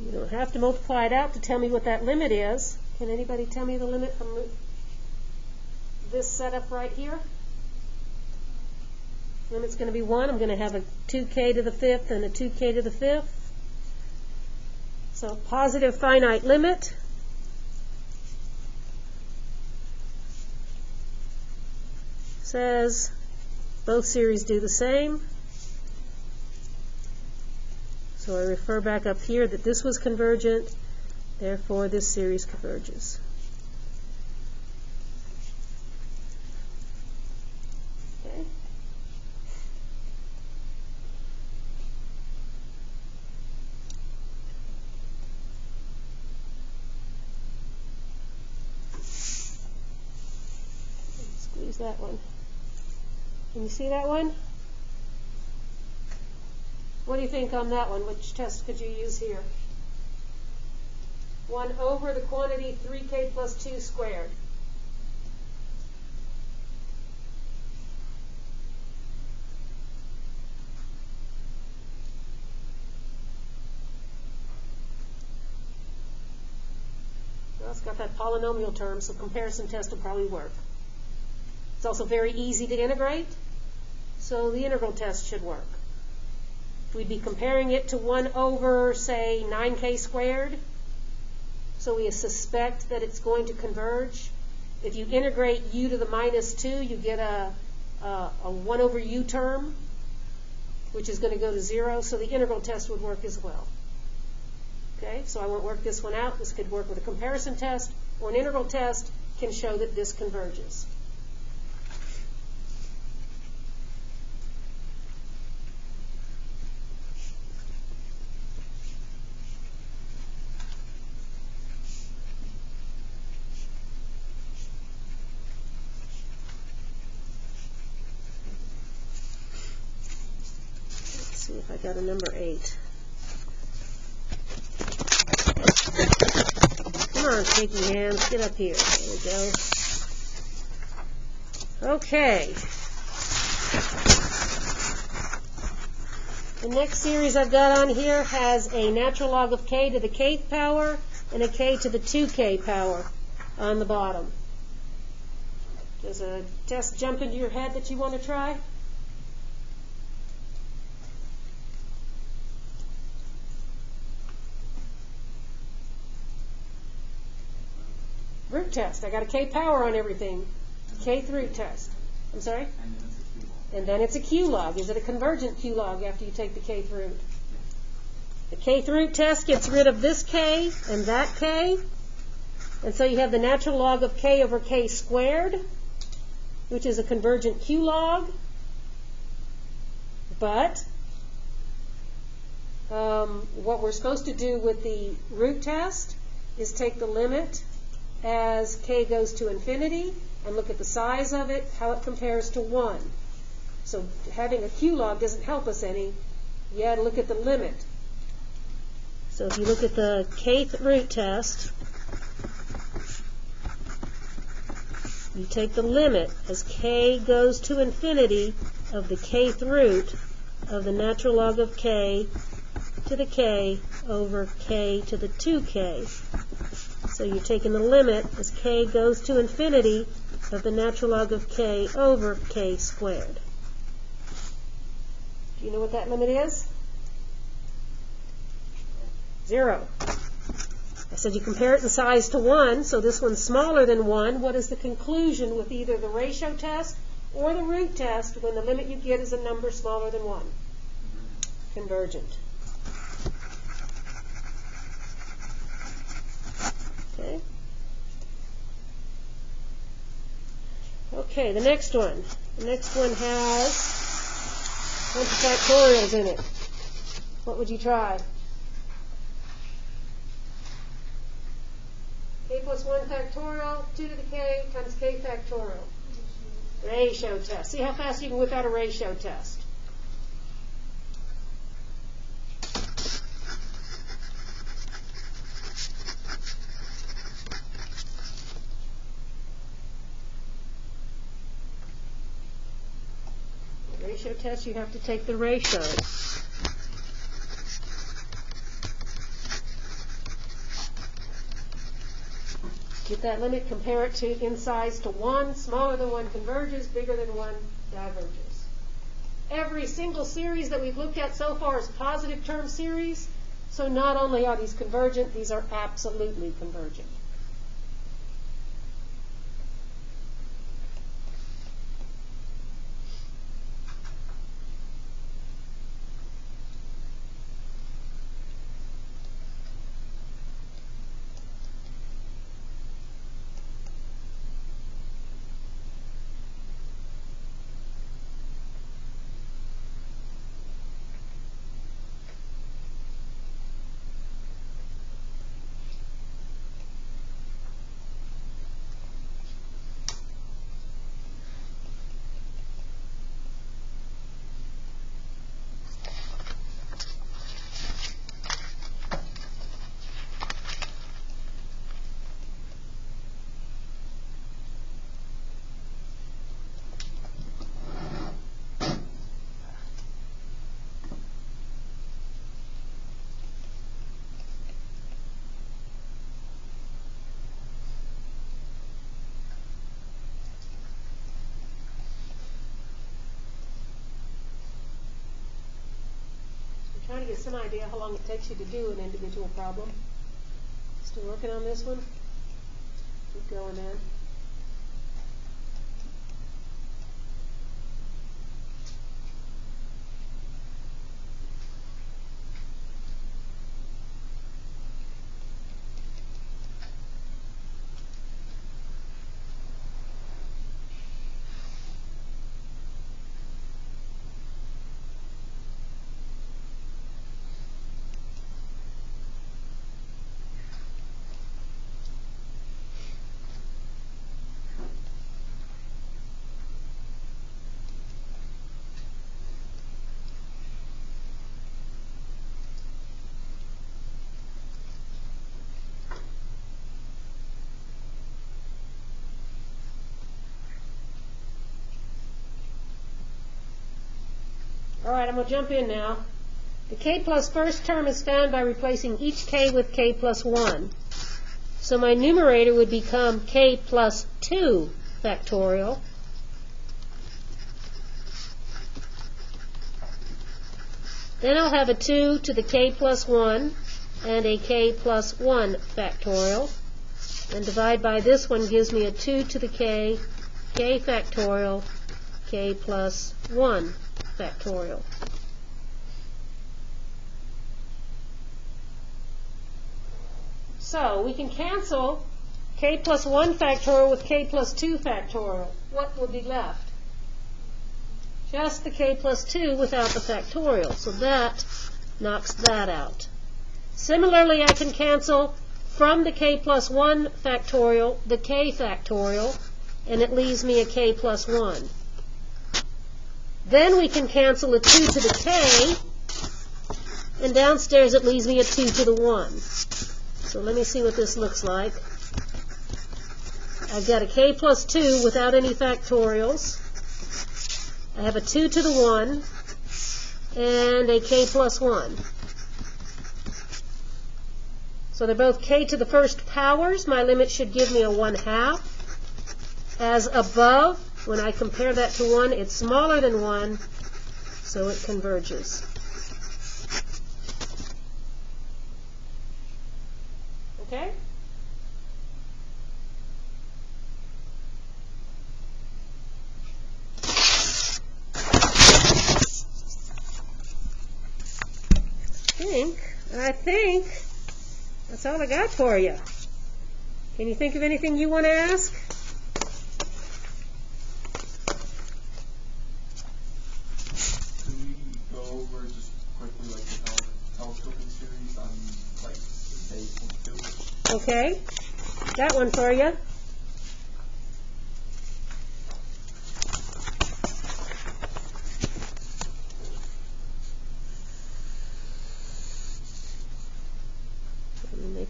A: You don't have to multiply it out to tell me what that limit is. Can anybody tell me the limit from this setup right here? Limit's going to be 1. I'm going to have a 2k to the 5th and a 2k to the 5th. So positive finite limit. Says both series do the same. So I refer back up here that this was convergent, therefore this series converges. Okay. Squeeze that one. Can you see that one? What do you think on that one? Which test could you use here? 1 over the quantity 3k plus 2 squared. Well, it's got that polynomial term, so comparison test will probably work. It's also very easy to integrate, so the integral test should work. We'd be comparing it to 1 over, say, 9k squared. So we suspect that it's going to converge. If you integrate u to the minus 2, you get a 1 over u term, which is going to go to 0. So the integral test would work as well. Okay, so I won't work this one out. This could work with a comparison test, or an integral test can show that this converges. See if I got a number 8. Come on, shaky hands, get up here. There we go. Okay. The next series I've got on here has a natural log of k to the kth power and a k to the 2k power on the bottom. Does a test jump into your head that you want to try? Root test. I got a k power on everything. Kth root test. I'm sorry? And then it's a q log. Is it a convergent q log after you take the kth root? The kth root test gets rid of this k and that k. And so you have the natural log of k over k squared, which is a convergent q log. But what we're supposed to do with the root test is take the limit as k goes to infinity and look at the size of it, how it compares to 1. So having a q log doesn't help us any. You had to look at the limit. So if you look at the kth root test, you take the limit as k goes to infinity of the kth root of the natural log of k to the k over k to the 2k. So you're taking the limit as k goes to infinity of the natural log of k over k squared. Do you know what that limit is? 0. I said you compare it in size to 1, so this one's smaller than 1. What is the conclusion with either the ratio test or the root test when the limit you get is a number smaller than 1? Convergent. Okay. Okay, the next one. The next one has a bunch of factorials in it. What would you try? K plus 1 factorial, 2 to the k times k factorial. Ratio test. See how fast you can whip out a ratio test. ratio test, you have to take the ratio. Get that limit, compare it to in size to 1. Smaller than 1 converges, bigger than 1 diverges. Every single series that we've looked at so far is positive term series. So not only are these convergent, these are absolutely convergent. Trying to get some idea how long it takes you to do an individual problem. Still working on this one? Keep going, man. All right, I'm going to jump in now. The k plus first term is found by replacing each k with k plus 1. So my numerator would become k plus 2 factorial. Then I'll have a 2 to the k plus 1 and a k plus 1 factorial. And divide by this one gives me a 2 to the k factorial, k plus 1 factorial. So we can cancel k plus 1 factorial with k plus 2 factorial. What will be left? Just the k plus 2 without the factorial. So that knocks that out. Similarly, I can cancel from the k plus 1 factorial the k factorial, and it leaves me a k plus 1. Then we can cancel a 2 to the k, and downstairs it leaves me a 2 to the 1. So let me see what this looks like. I've got a k plus 2 without any factorials. I have a 2 to the 1 and a k plus 1. So they're both k to the first powers. My limit should give me a 1/2. As above, when I compare that to 1, it's smaller than 1, so it converges. Okay? I think that's all I got for you. Can you think of anything you want to ask?
C: Can we go over just quickly like the telescoping series on like day 2?
A: Okay, got one for you.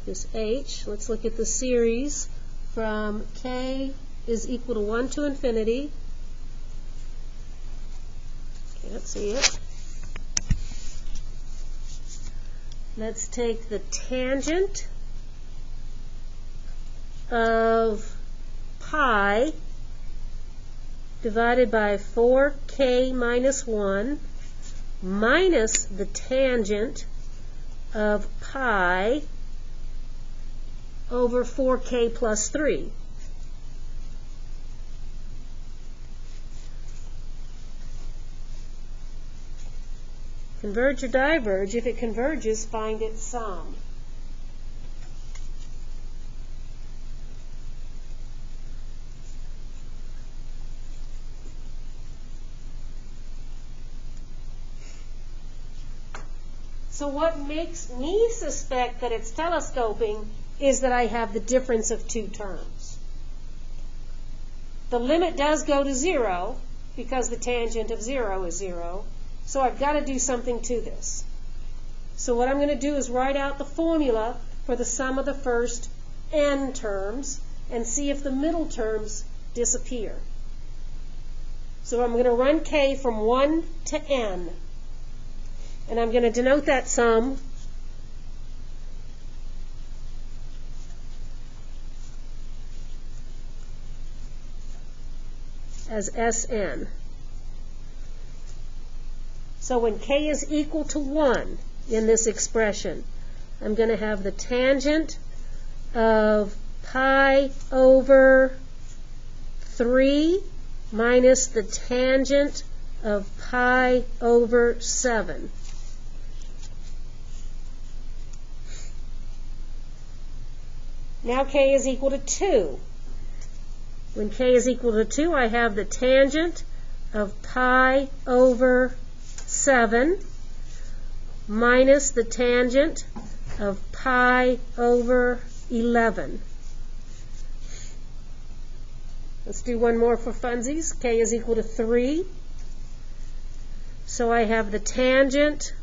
A: This h. Let's look at the series from k is equal to 1 to infinity. K Can't see it. Let's take the tangent of pi divided by 4k minus 1 minus the tangent of pi over 4k plus 3. Converge or diverge? If it converges, find its sum. So what makes me suspect that it's telescoping is that I have the difference of two terms. The limit does go to 0 because the tangent of 0 is 0. So I've got to do something to this. So what I'm going to do is write out the formula for the sum of the first n terms and see if the middle terms disappear. So I'm going to run k from 1 to n. And I'm going to denote that sum as Sn. So when k is equal to 1 in this expression, I'm going to have the tangent of pi over 3 minus the tangent of pi over 7. Now k is equal to 2. When k is equal to 2, I have the tangent of pi over 7 minus the tangent of pi over 11. Let's do one more for funsies. K is equal to 3. So I have the tangent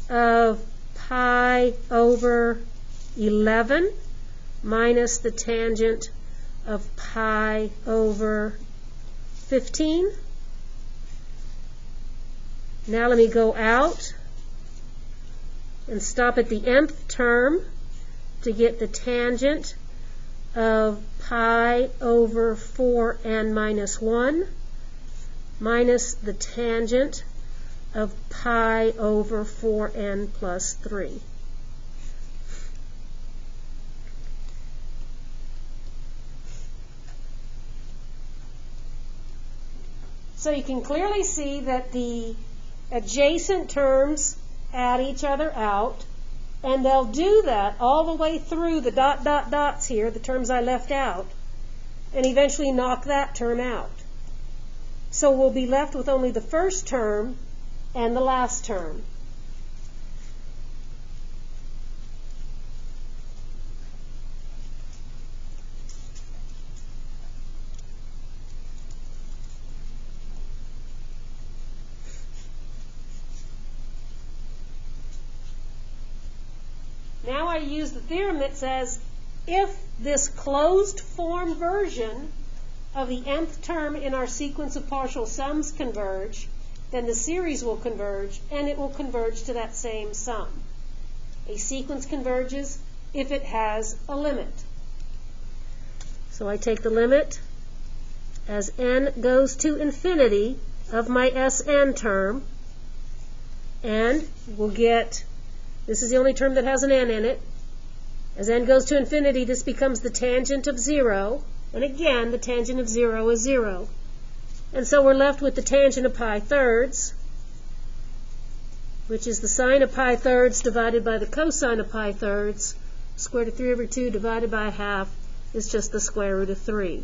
A: of pi over 11 minus the tangent of pi over 15. Now let me go out and stop at the nth term to get the tangent of pi over 4n minus 1 minus the tangent of pi over 4n plus 3. So you can clearly see that the adjacent terms add each other out, and they'll do that all the way through the dot, dot, dots here, the terms I left out, and eventually knock that term out. So we'll be left with only the first term and the last term. Now I use the theorem that says if this closed form version of the nth term in our sequence of partial sums converge, then the series will converge, and it will converge to that same sum. A sequence converges if it has a limit. So I take the limit as n goes to infinity of my Sn term, and we'll get, this is the only term that has an n in it. As n goes to infinity, this becomes the tangent of 0. And again, the tangent of 0 is 0. And so we're left with the tangent of pi thirds, which is the sine of pi thirds divided by the cosine of pi thirds. Square root of 3 over 2 divided by half is just the square root of 3.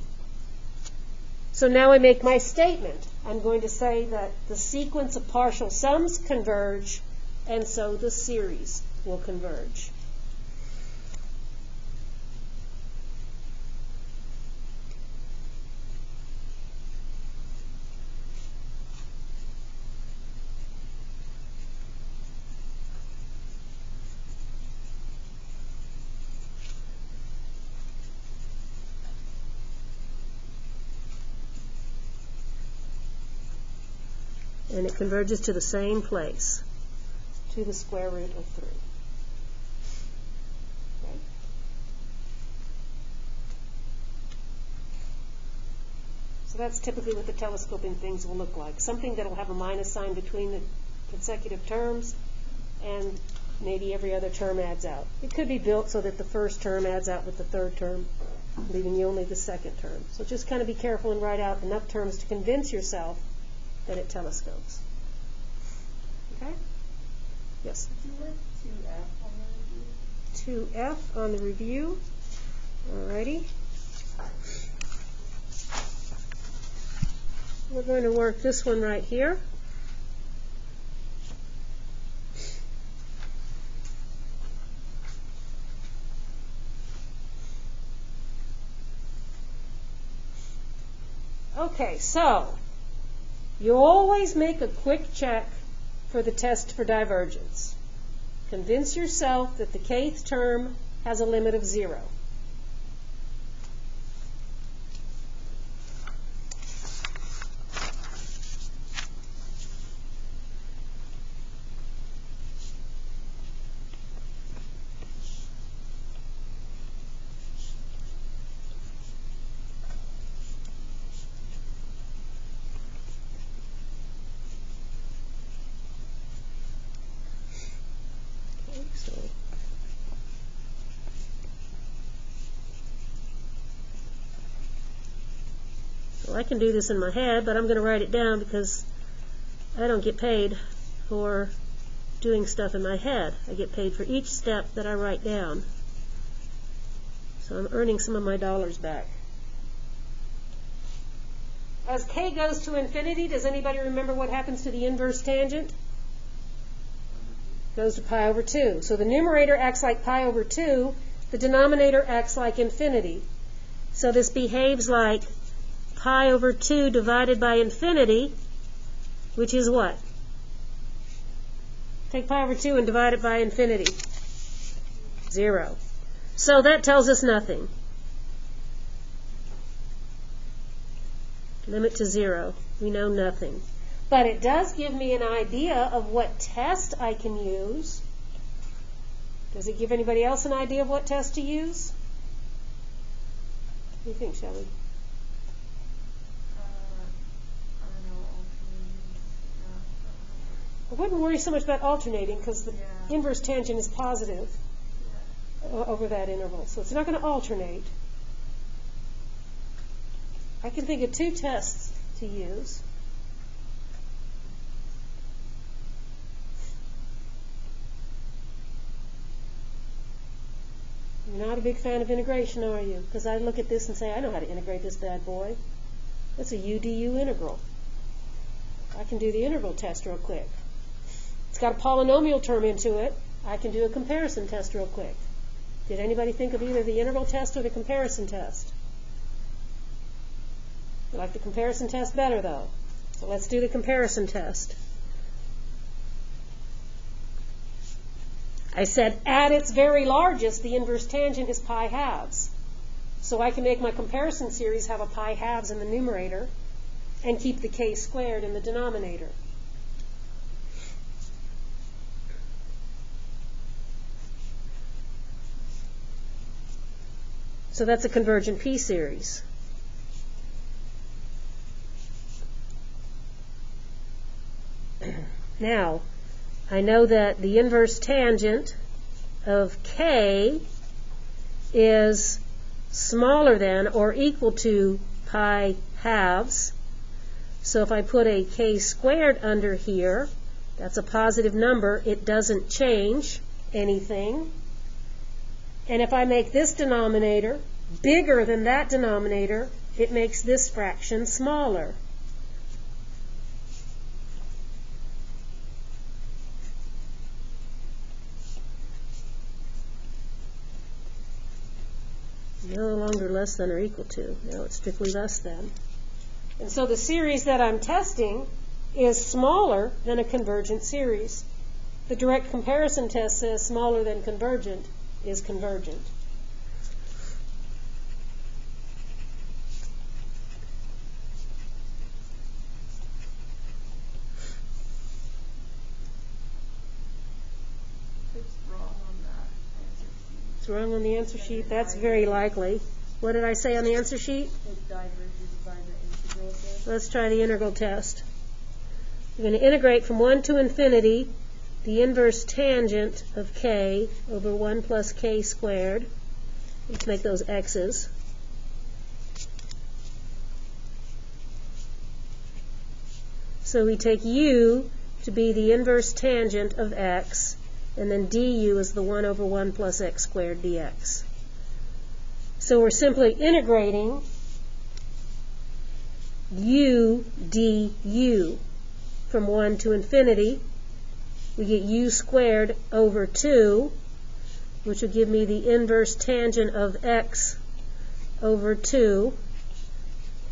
A: So now I make my statement. I'm going to say that the sequence of partial sums converge, and so the series will converge. and it converges to the same place, to the square root of 3. Okay. So that's typically what the telescoping things will look like. Something that will have a minus sign between the consecutive terms, and maybe every other term adds out. It could be built so that the first term adds out with the third term, leaving you only the second term. So just kind of be careful and write out enough terms to convince yourself that it telescopes. Okay? Yes?
E: Did you write 2F on the review?
A: 2F on the review. Alrighty. We're going to work this one right here. Okay, so you always make a quick check for the test for divergence. Convince yourself that the kth term has a limit of 0. I can do this in my head, but I'm going to write it down because I don't get paid for doing stuff in my head. I get paid for each step that I write down. So I'm earning some of my dollars back. As k goes to infinity, does anybody remember what happens to the inverse tangent? Goes to pi over 2. So the numerator acts like pi over 2. The denominator acts like infinity. So this behaves like pi over 2 divided by infinity, which is what? Take pi over 2 and divide it by infinity. 0. So that tells us nothing. Limit to 0. We know nothing. But it does give me an idea of what test I can use. Does it give anybody else an idea of what test to use? What do you think, Shelley? I wouldn't worry so much about alternating because the inverse tangent is positive over that interval. So it's not going to alternate. I can think of 2 tests to use. You're not a big fan of integration, are you? Because I look at this and say, I know how to integrate this bad boy. It's a UDU integral. I can do the integral test real quick. It's got a polynomial term into it. I can do a comparison test real quick. Did anybody think of either the integral test or the comparison test? You like the comparison test better, though. So let's do the comparison test. I said at its very largest, the inverse tangent is pi halves. So I can make my comparison series have a pi halves in the numerator and keep the k squared in the denominator. So that's a convergent p-series. Now, I know that the inverse tangent of k is smaller than or equal to pi halves. So if I put a k squared under here, that's a positive number. It doesn't change anything. And if I make this denominator bigger than that denominator, it makes this fraction smaller. No longer less than or equal to. Now it's strictly less than. And so the series that I'm testing is smaller than a convergent series. The direct comparison test says smaller than convergent is convergent. It's wrong on the answer sheet. That's very likely. What did I say on the answer sheet?
E: It diverges by the integral test.
A: Let's try the integral test. We're going to integrate from 1 to infinity the inverse tangent of k over 1 plus k squared. Let's make those x's. So we take u to be the inverse tangent of x, and then du is the 1 over 1 plus x squared dx. So we're simply integrating u du from 1 to infinity. We get u squared over 2, which will give me the inverse tangent of x over 2.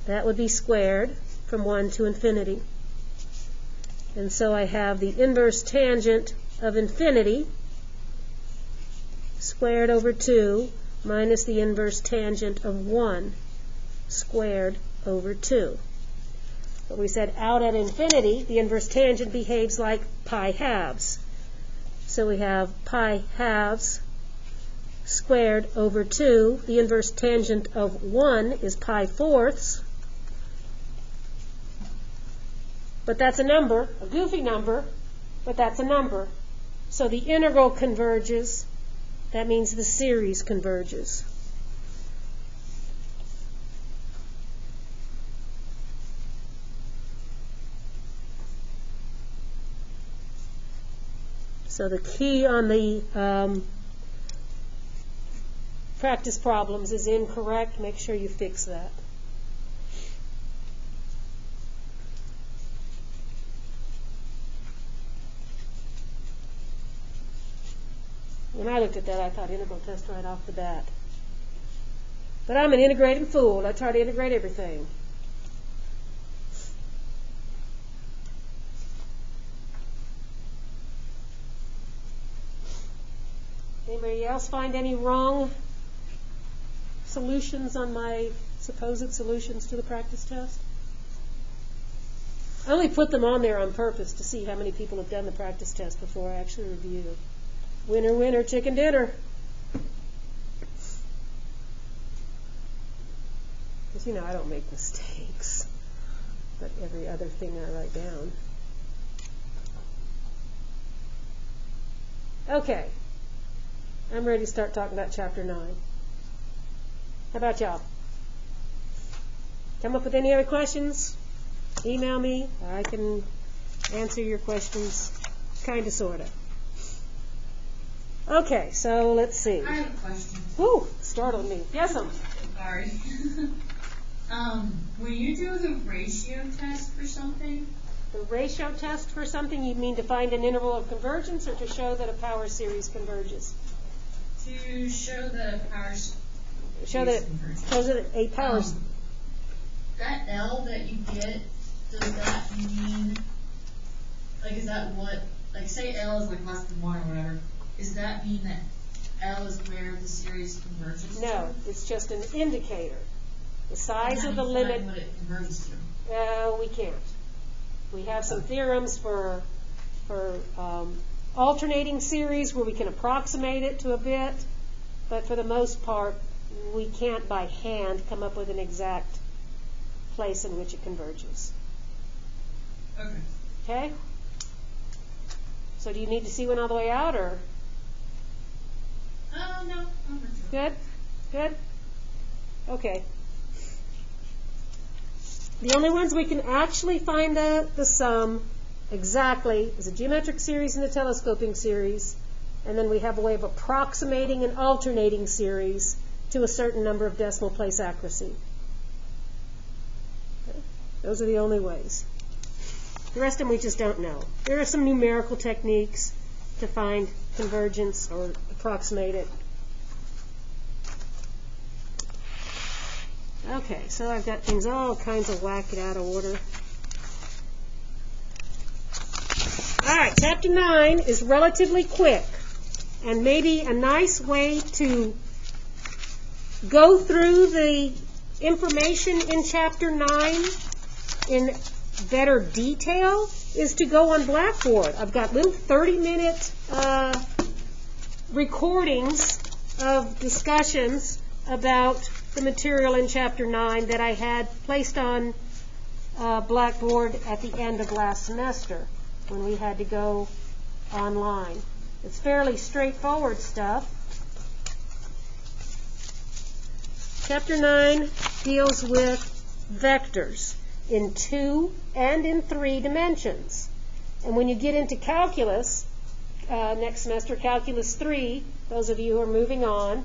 A: That would be squared from 1 to infinity. And so I have the inverse tangent of infinity squared over 2 minus the inverse tangent of 1 squared over 2. But we said out at infinity, the inverse tangent behaves like pi halves. So we have pi halves squared over 2. The inverse tangent of 1 is pi fourths. But that's a number, a goofy number, but that's a number. So the integral converges. That means the series converges. So the key on the practice problems is incorrect. Make sure you fix that. When I looked at that, I thought integral test right off the bat. But I'm an integrating fool. I try to integrate everything. Anybody else find any wrong solutions on my supposed solutions to the practice test? I only put them on there on purpose to see how many people have done the practice test before I actually review. Winner, winner, chicken dinner. Because, you know, I don't make mistakes, but every other thing I write down. Okay. I'm ready to start talking about Chapter 9. How about y'all? Come up with any other questions? Email me. I can answer your questions, kind of, sort of. Okay, so let's see.
B: I have a question.
A: Woo, startled me. Yes,
B: Sorry. When you do the ratio test for something,
A: The ratio test for something, you mean to find an interval of convergence or to show that a power series converges?
B: to show that a power
A: Show that a power
B: that L that you get, does that mean, like, is that what, like, say L is like less than 1 or whatever, does that mean that L is where the series converges to?
A: No, it's just an indicator. The size of the
B: How do you
A: limit,
B: find what it converges to?
A: we can't. We have some theorems for alternating series where we can approximate it to a bit, but for the most part, we can't by hand come up with an exact place in which it converges.
B: Okay.
A: Okay? So do you need to see one all the way out, or?
B: No, I'm not sure.
A: Good? Good? Okay. The only ones we can actually find the sum exactly is a geometric series and a telescoping series, and then we have a way of approximating an alternating series to a certain number of decimal place accuracy. Okay. Those are the only ways. The rest of them we just don't know. There are some numerical techniques to find convergence or approximate it. Okay, so I've got things all kinds of whacked out of order. All right, Chapter 9 is relatively quick, and maybe a nice way to go through the information in Chapter 9 in better detail is to go on Blackboard. I've got little 30-minute recordings of discussions about the material in Chapter 9 that I had placed on Blackboard at the end of last semester when we had to go online. It's fairly straightforward stuff. Chapter 9 deals with vectors in 2 and in 3 dimensions. And when you get into calculus, next semester, Calculus 3, those of you who are moving on,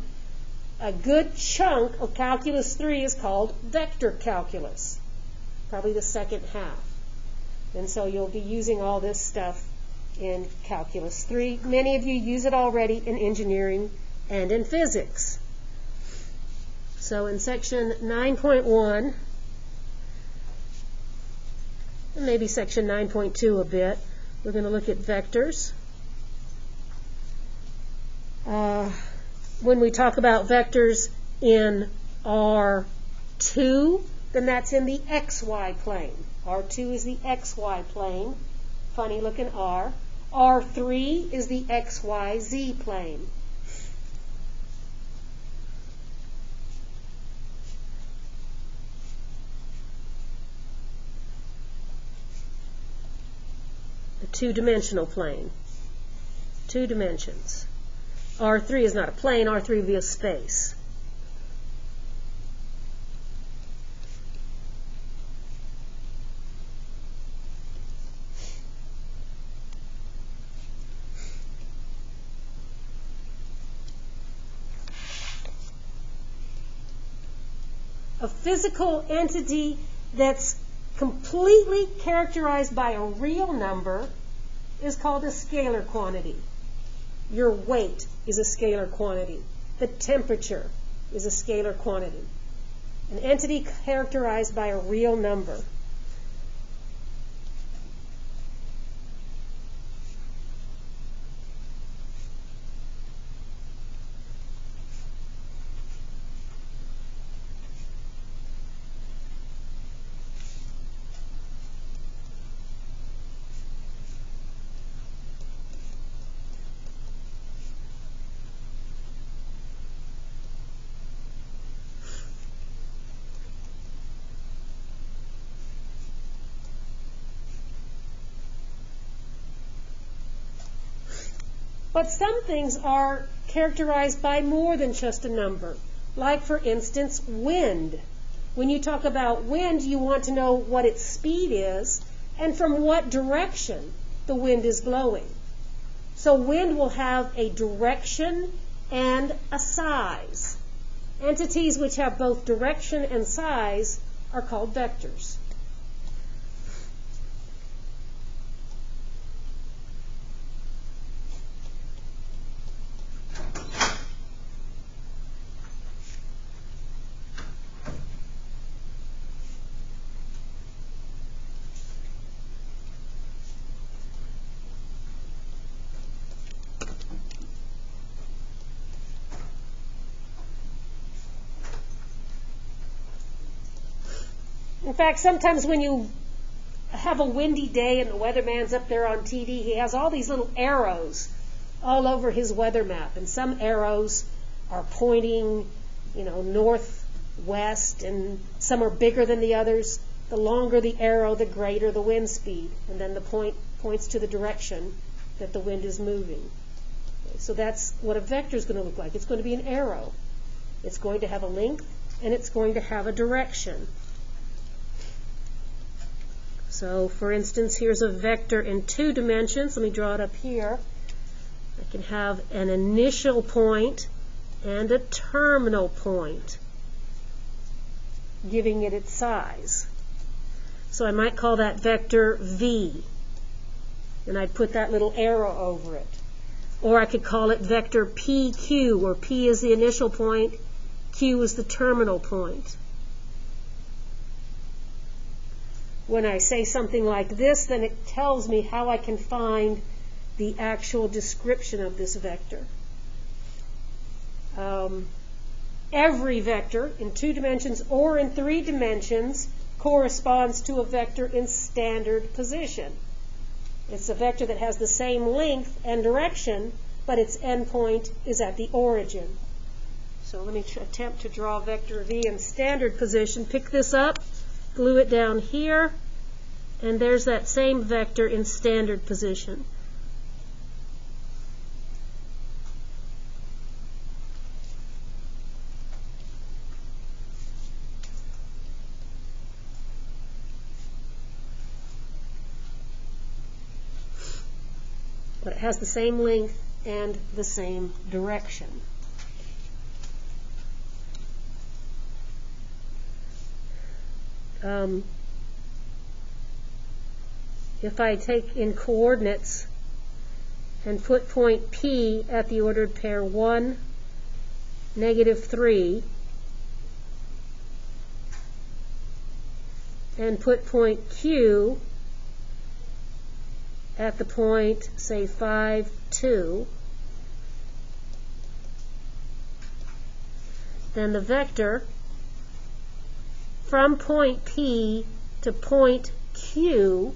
A: a good chunk of Calculus 3 is called vector calculus, probably the second half. And so you'll be using all this stuff in Calculus 3. Many of you use it already in engineering and in physics. So in section 9.1, and maybe section 9.2 a bit, we're going to look at vectors. When we talk about vectors in R2, then that's in the XY plane. R2 is the XY plane, funny looking R. R3 is the XYZ plane. The two-dimensional plane. 2 dimensions. R3 is not a plane, R3 would be a space. A physical entity that's completely characterized by a real number is called a scalar quantity. Your weight is a scalar quantity. The temperature is a scalar quantity. An entity characterized by a real number. But some things are characterized by more than just a number. Like, for instance, wind. When you talk about wind, you want to know what its speed is and from what direction the wind is blowing. So wind will have a direction and a size. Entities which have both direction and size are called vectors. In fact, sometimes when you have a windy day and the weatherman's up there on TV, he has all these little arrows all over his weather map. And some arrows are pointing, northwest, and some are bigger than the others. The longer the arrow, the greater the wind speed. And then the point points to the direction that the wind is moving. So that's what a vector is going to look like. It's going to be an arrow. It's going to have a length, and it's going to have a direction. So, for instance, here's a vector in 2 dimensions. Let me draw it up here. I can have an initial point and a terminal point, giving it its size. So I might call that vector V, and I'd put that little arrow over it. Or I could call it vector PQ, where P is the initial point, Q is the terminal point. When I say something like this, then it tells me how I can find the actual description of this vector. Every vector in 2 dimensions or in 3 dimensions corresponds to a vector in standard position. It's a vector that has the same length and direction, but its endpoint is at the origin. So let me attempt to draw vector V in standard position. Pick this up, glue it down here, and there's that same vector in standard position. But it has the same length and the same direction. If I take in coordinates and put point P at the ordered pair 1, -3, and put point Q at the point, say, 5, 2, then the vector from point P to point Q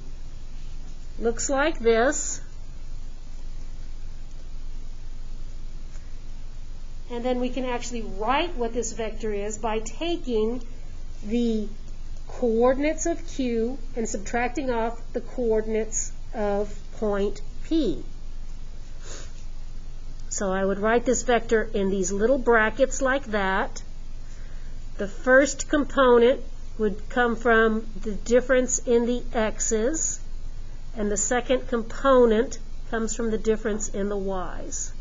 A: looks like this. And then we can actually write what this vector is by taking the coordinates of Q and subtracting off the coordinates of point P. So I would write this vector in these little brackets like that. The first component would come from the difference in the x's, and the second component comes from the difference in the y's.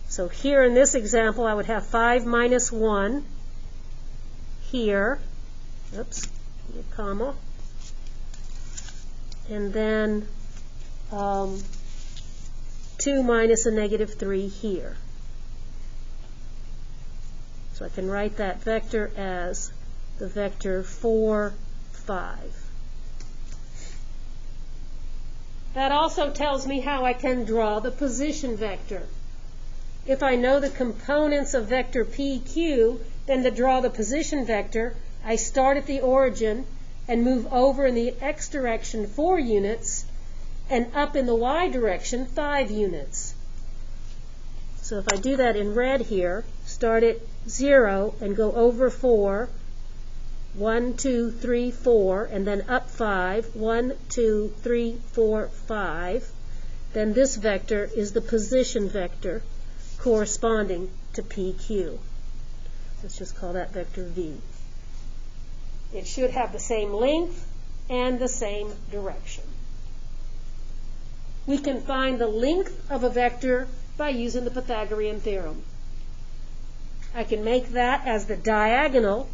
A: So here in this example, I would have 5 minus 1 here. Oops, a comma. And then 2 minus a -3 here. So I can write that vector as the vector 4, 5. That also tells me how I can draw the position vector. If I know the components of vector PQ, then to draw the position vector, I start at the origin and move over in the x direction 4 units and up in the y direction 5 units. So if I do that in red here, start at 0 and go over 4, 1, 2, 3, 4, and then up 5, 1, 2, 3, 4, 5, then this vector is the position vector corresponding to PQ. Let's just call that vector V. It should have the same length and the same direction. We can find the length of a vector by using the Pythagorean theorem. I can make that as the diagonal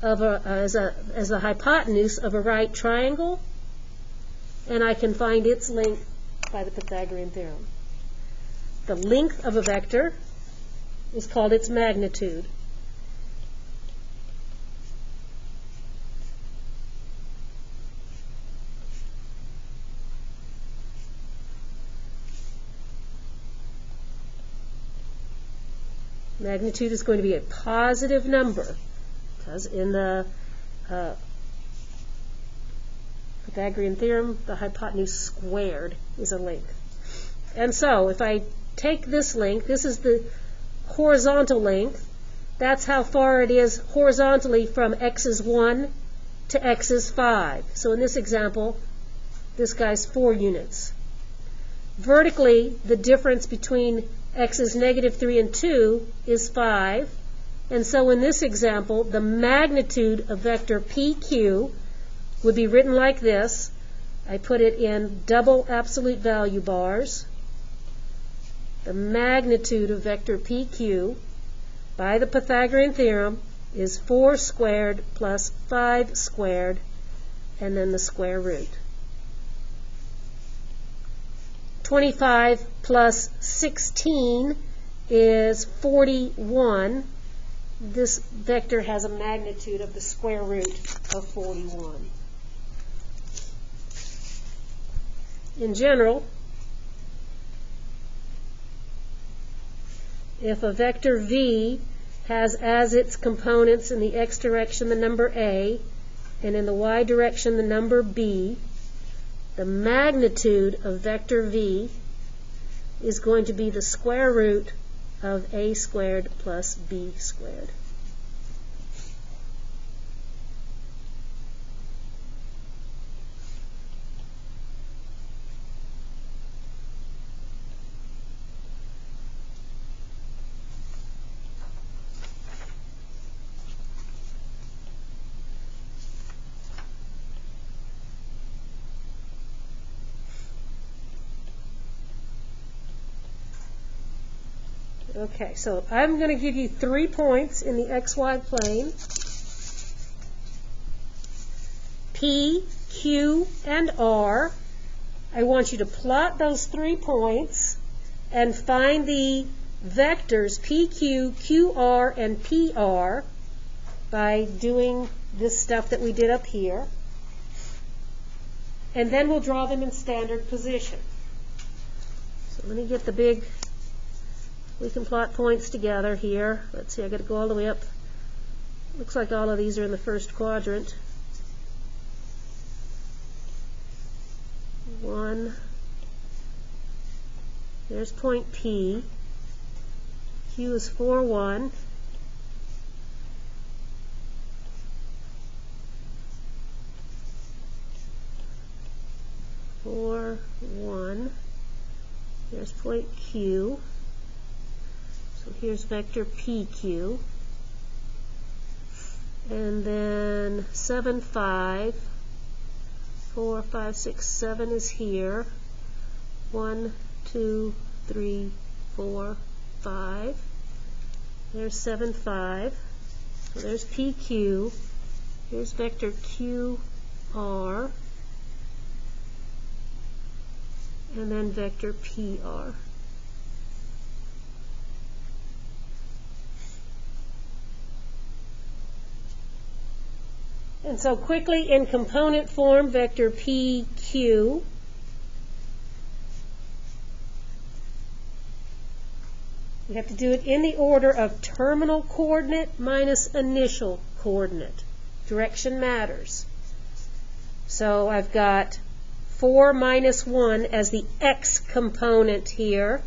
A: of as the hypotenuse of a right triangle, and I can find its length by the Pythagorean theorem. The length of a vector is called its magnitude. Magnitude is going to be a positive number, because in the Pythagorean theorem, the hypotenuse squared is a length. And so, if I take this length, this is the horizontal length, that's how far it is horizontally from x is 1 to x is 5. So in this example, this guy's 4 units. Vertically, the difference between x is -3 and 2 is 5. And so in this example, the magnitude of vector PQ would be written like this. I put it in double absolute value bars. The magnitude of vector PQ by the Pythagorean theorem is 4 squared plus 5 squared, and then the square root. 25 plus 16 is 41. This vector has a magnitude of the square root of 41. In general, if a vector V has as its components in the x direction the number A and in the y direction the number B, the magnitude of vector V is going to be the square root of a squared plus b squared. Okay, so I'm going to give you 3 points in the xy plane, P, Q, and R. I want you to plot those 3 points and find the vectors PQ, QR, and PR by doing this stuff that we did up here. And then we'll draw them in standard position. So let me get the big... We can plot points together here. Let's see, I've got to go all the way up. Looks like all of these are in the first quadrant. 1. There's point P. Q is 4, 1. There's point Q. So here's vector PQ. And then 7, 5. 4, 5, 6, 7 is here. 1, 2, 3, 4, 5. There's 7, 5. So there's PQ. Here's vector QR. And then vector PR. And so quickly in component form, vector PQ. You have to do it in the order of terminal coordinate minus initial coordinate. Direction matters. So I've got 4 minus 1 as the x component here,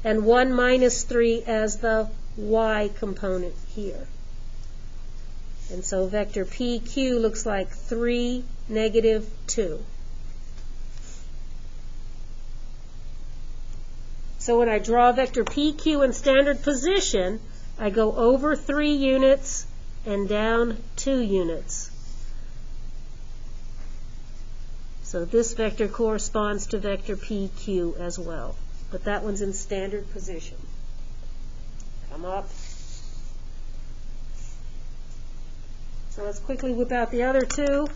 A: and 1 minus 3 as the y component here. And so vector PQ looks like 3, negative 2. So when I draw vector PQ in standard position, I go over 3 units and down 2 units. So this vector corresponds to vector PQ as well. But that one's in standard position. Come up. So let's quickly whip out the other two.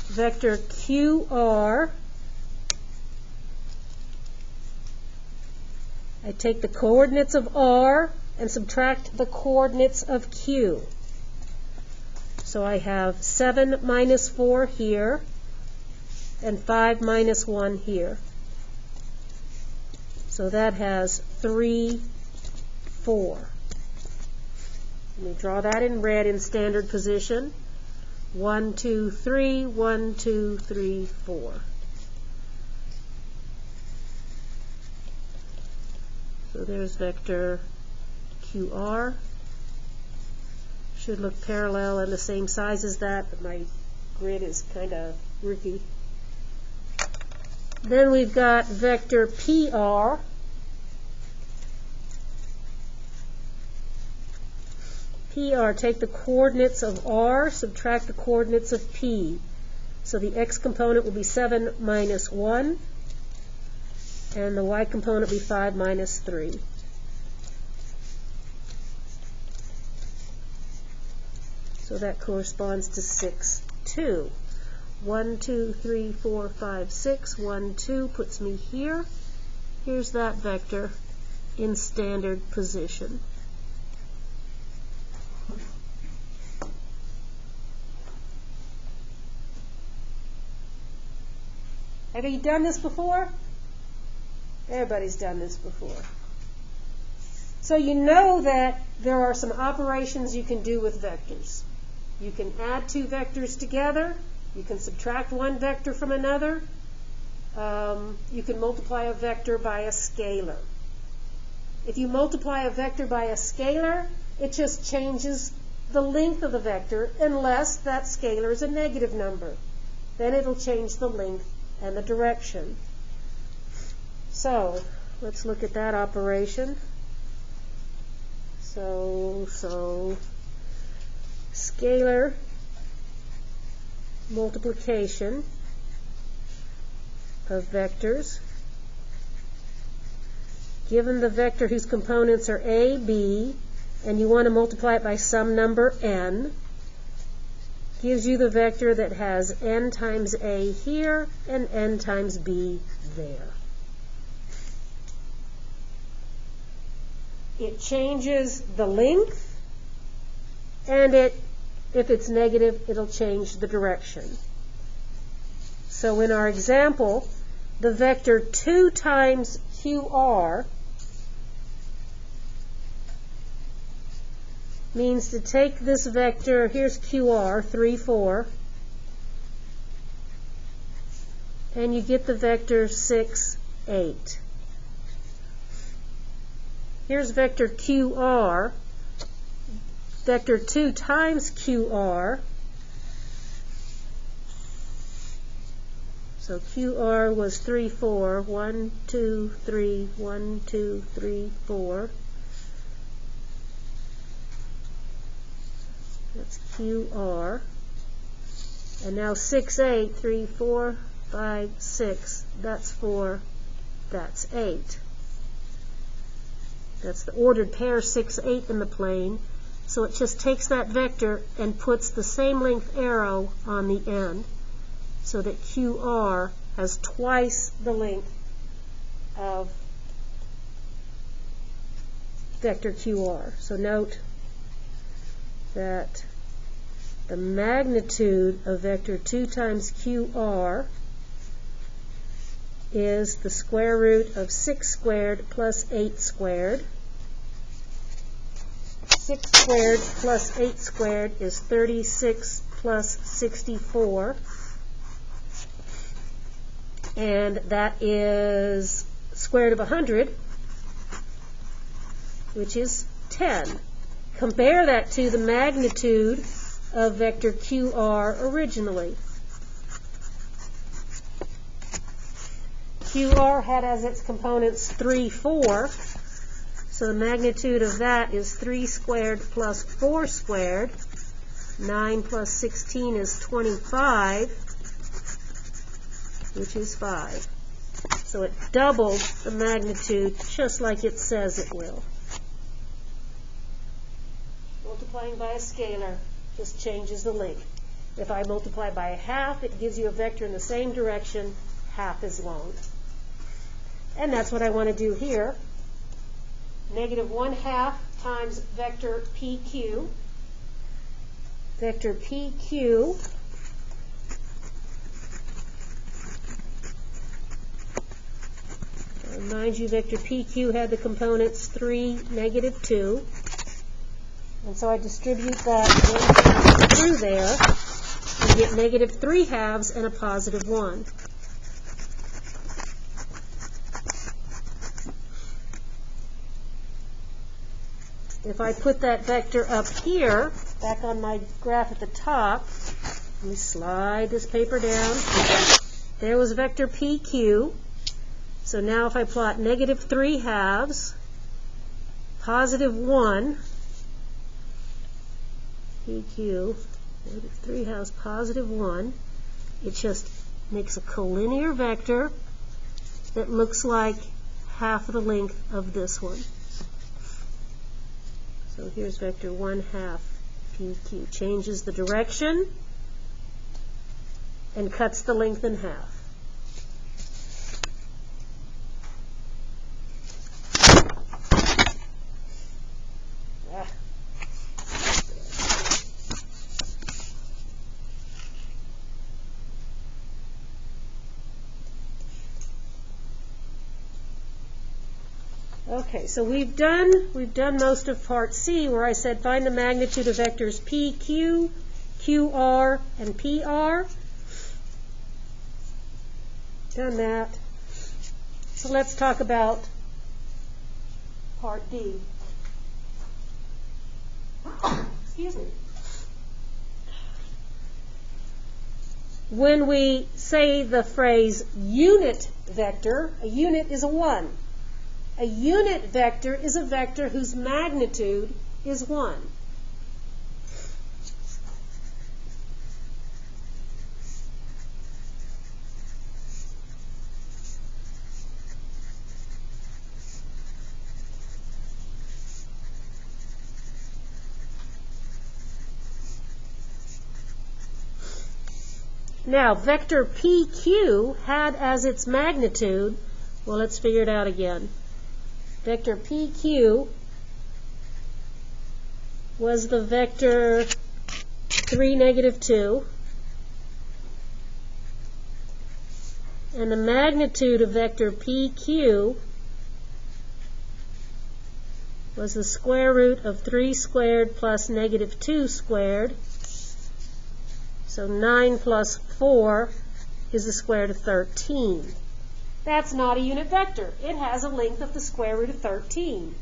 A: Vector QR. I take the coordinates of R and subtract the coordinates of Q. So I have 7 minus 4 here and 5 minus 1 here. So that has 3, 4. Let me draw that in red in standard position. 1, 2, 3, 1, 2, 3, 4. So there's vector QR. Should look parallel and the same size as that, but my grid is kind of rookie. Then we've got vector PR. PR, take the coordinates of R, subtract the coordinates of P. So the x component will be 7 minus 1, and the y component will be 5 minus 3. So that corresponds to 6, 2. 1, 2, 3, 4, 5, 6. 1, 2 puts me here. Here's that vector in standard position. Have you done this before? Everybody's done this before. So you know that there are some operations you can do with vectors. You can add 2 vectors together. You can subtract 1 vector from another. You can multiply a vector by a scalar. If you multiply a vector by a scalar, it just changes the length of the vector unless that scalar is a negative number. Then it'll change the length and the direction. So let's look at that operation. So scalar multiplication of vectors, given the vector whose components are a, b, and you want to multiply it by some number n, gives you the vector that has n times a here and n times b there. It changes the length, and if it's negative, it'll change the direction. So in our example, the vector 2 times QR means to take this vector, here's QR, 3, 4, and you get the vector 6, 8. Here's vector QR, vector 2 times QR. So QR was 3, 4, 1, 2, 3, 1, 2, 3, 4. That's QR. And now 6, 8, 3, 4, 5, 6. That's 4. That's 8. That's the ordered pair 6, 8 in the plane. So it just takes that vector and puts the same length arrow on the end so that QR has twice the length of vector QR. So note that the magnitude of vector 2 times QR is the square root of 6 squared plus 8 squared. 6 squared plus 8 squared is 36 plus 64. And that is square root of 100, which is 10. Compare that to the magnitude of vector QR originally. QR had as its components 3, 4, so the magnitude of that is 3 squared plus 4 squared. 9 plus 16 is 25, which is 5. So it doubled the magnitude just like it says it will. Multiplying by a scalar just changes the length. If I multiply by a half, it gives you a vector in the same direction, half as long. And that's what I want to do here. Negative 1/2 times vector PQ. Vector PQ remind you, vector PQ had the components 3, negative 2. And so I distribute that through there and get negative 3/2 and a positive 1. If I put that vector up here, back on my graph at the top, let me slide this paper down. There was vector PQ. So now if I plot negative 3/2, positive 1, PQ, negative 3/2, positive 1, it just makes a collinear vector that looks like half of the length of this one. So here's vector 1/2 PQ. Changes the direction and cuts the length in half. Okay, so we've done most of part C, where I said find the magnitude of vectors PQ, QR, and PR. Done that. So let's talk about part D. Excuse me. When we say the phrase unit vector, a unit is a 1. A unit vector is a vector whose magnitude is 1. Now, vector PQ had as its magnitude, well, let's figure it out again. Vector PQ was the vector 3, -2, and the magnitude of vector PQ was the square root of 3 squared plus -2 squared. So 9 plus 4 is the square root of 13. That's not a unit vector. It has a length of the square root of 13.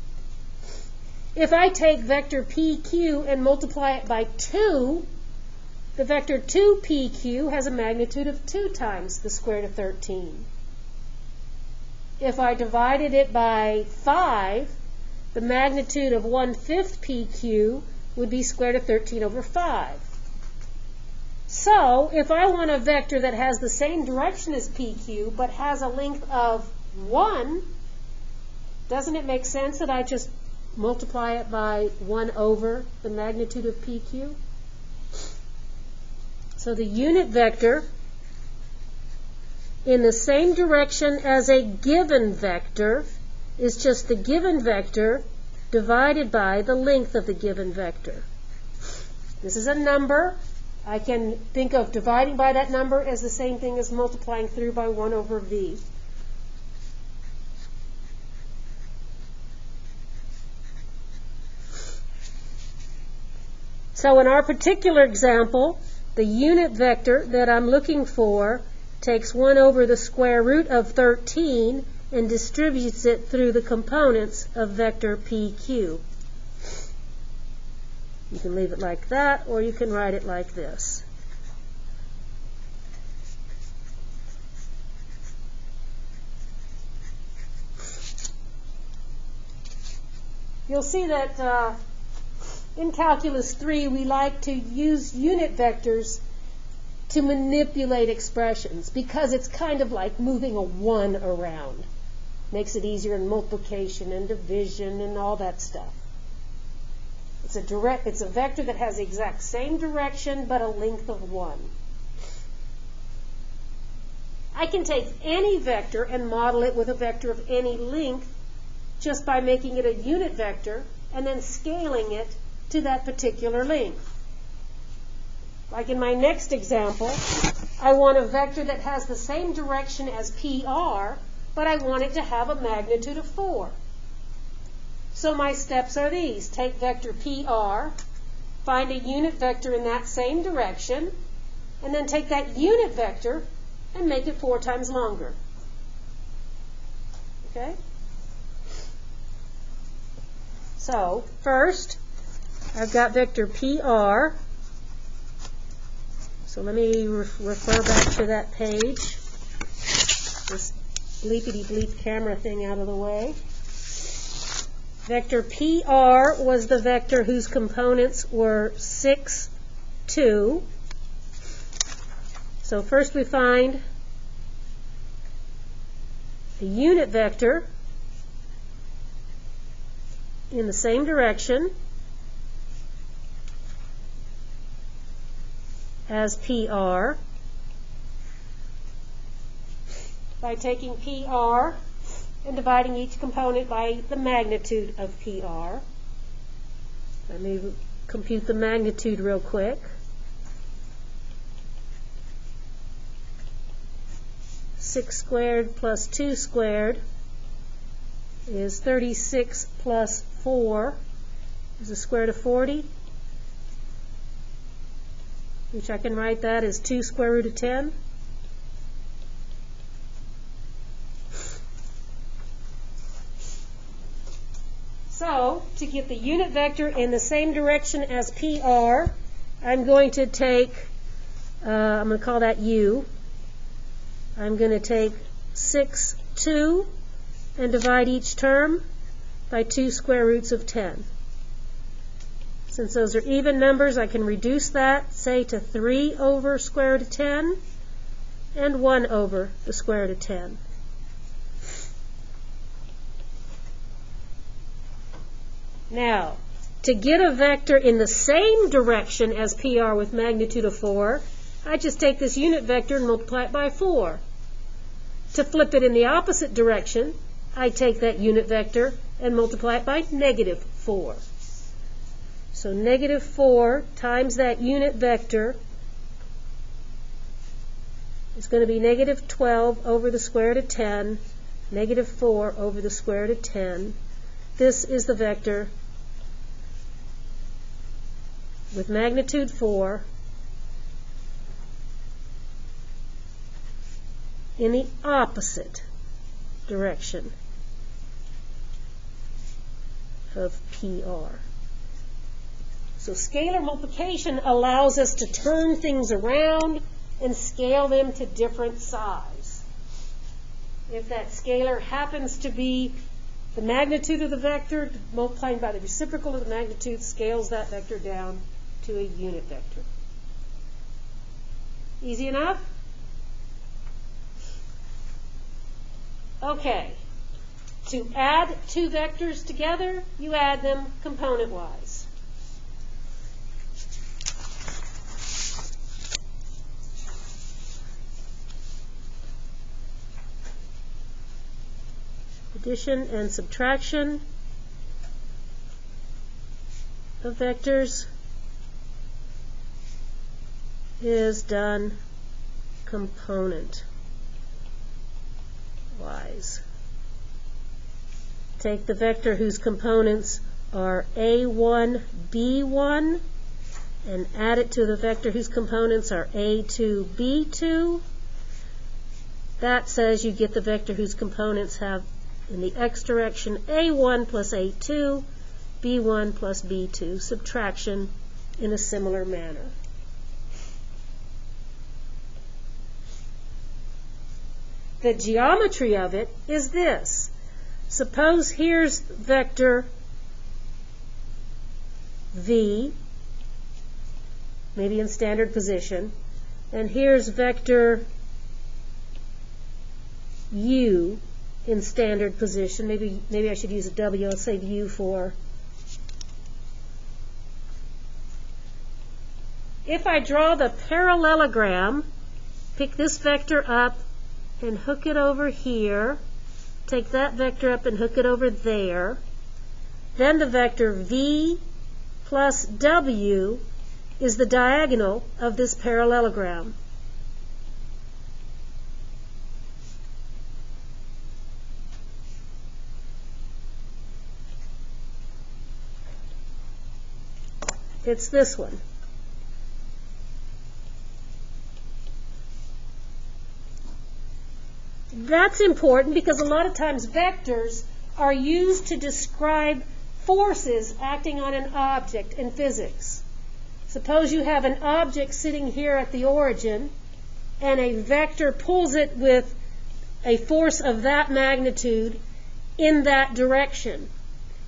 A: If I take vector PQ and multiply it by 2, the vector 2PQ has a magnitude of 2 times the square root of 13. If I divided it by 5, the magnitude of 1/5 PQ would be square root of 13 over 5. So, if I want a vector that has the same direction as PQ, but has a length of 1, doesn't it make sense that I just multiply it by 1 over the magnitude of PQ? So the unit vector in the same direction as a given vector is just the given vector divided by the length of the given vector. This is a number. I can think of dividing by that number as the same thing as multiplying through by 1 over v. So in our particular example, the unit vector that I'm looking for takes 1 over the square root of 13 and distributes it through the components of vector PQ. You can leave it like that, or you can write it like this. You'll see that in Calculus 3 we like to use unit vectors to manipulate expressions because it's kind of like moving a 1 around. Makes it easier in multiplication and division and all that stuff. It's a vector that has the exact same direction but a length of 1. I can take any vector and model it with a vector of any length just by making it a unit vector and then scaling it to that particular length. Like in my next example, I want a vector that has the same direction as PR, but I want it to have a magnitude of 4. So my steps are these. Take vector PR, find a unit vector in that same direction, and then take that unit vector and make it 4 times longer. Okay? So, first, I've got vector PR. So let me refer back to that page. This bleepity-bleep camera thing out of the way. Vector PR was the vector whose components were 6, 2. So first we find the unit vector in the same direction as PR by taking PR and dividing each component by the magnitude of PR. Let me compute the magnitude real quick. Six squared plus 2 squared is 36 plus 4 is the square root of 40, which I can write that as 2 square root of 10. So, to get the unit vector in the same direction as PR, I'm going to take, I'm going to call that U. I'm going to take 6, 2, and divide each term by 2 square roots of 10. Since those are even numbers, I can reduce that, say, to 3 over square root of 10 and 1 over the square root of 10. Now, to get a vector in the same direction as PR with magnitude of 4, I just take this unit vector and multiply it by 4. To flip it in the opposite direction, I take that unit vector and multiply it by negative 4. So negative 4 times that unit vector is going to be negative 12 over the square root of 10, negative 4 over the square root of 10. This is the vector with magnitude 4 in the opposite direction of PR. So scalar multiplication allows us to turn things around and scale them to different size. If that scalar happens to be the magnitude of the vector, multiplying by the reciprocal of the magnitude scales that vector down to a unit vector. Easy enough? Okay. To add two vectors together, you add them component-wise. Addition and subtraction of vectors is done component-wise. Take the vector whose components are A1, B1, and add it to the vector whose components are A2, B2. That says you get the vector whose components have, in the x direction, A1 plus A2, B1 plus B2, subtraction in a similar manner. The geometry of it is this. Suppose here's vector V, maybe in standard position, and here's vector U in standard position. Maybe I should use a W. I'll say U for. If I draw the parallelogram, pick this vector up and hook it over here, take that vector up and hook it over there, then the vector V plus W is the diagonal of this parallelogram. It's this one. That's important because a lot of times vectors are used to describe forces acting on an object in physics. Suppose you have an object sitting here at the origin and a vector pulls it with a force of that magnitude in that direction.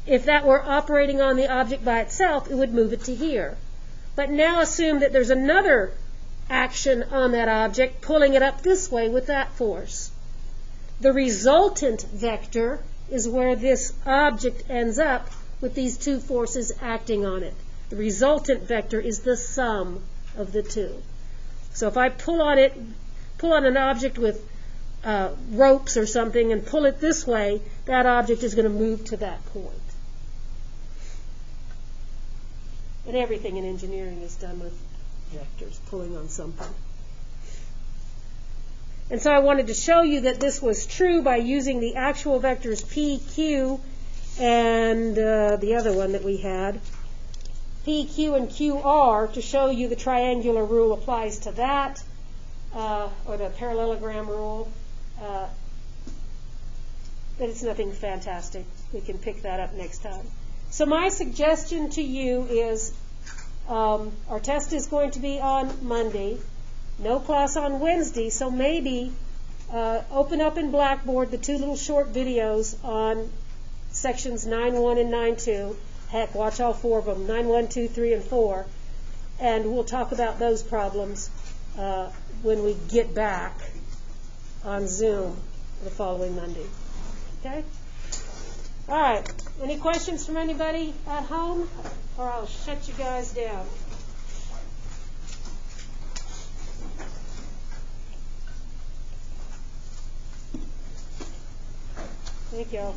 A: If that were operating on the object by itself, it would move it to here. But now assume that there's another action on that object pulling it up this way with that force. The resultant vector is where this object ends up with these two forces acting on it. The resultant vector is the sum of the two. So if I pull on an object with ropes or something and pull it this way, that object is going to move to that point. And everything in engineering is done with vectors, pulling on something. And so I wanted to show you that this was true by using the actual vectors P, Q, and the other one that we had, P, Q, and QR, to show you the triangular rule applies to that, or the parallelogram rule. But it's nothing fantastic. We can pick that up next time. So my suggestion to you is our test is going to be on Monday, no class on Wednesday, so maybe open up in Blackboard the two little short videos on sections 9.1 and 9.2. Heck, watch all four of them, 9.1, 2, 3, and 4. And we'll talk about those problems when we get back on Zoom the following Monday. Okay? All right. Any questions from anybody at home? Or I'll shut you guys down. Thank y'all.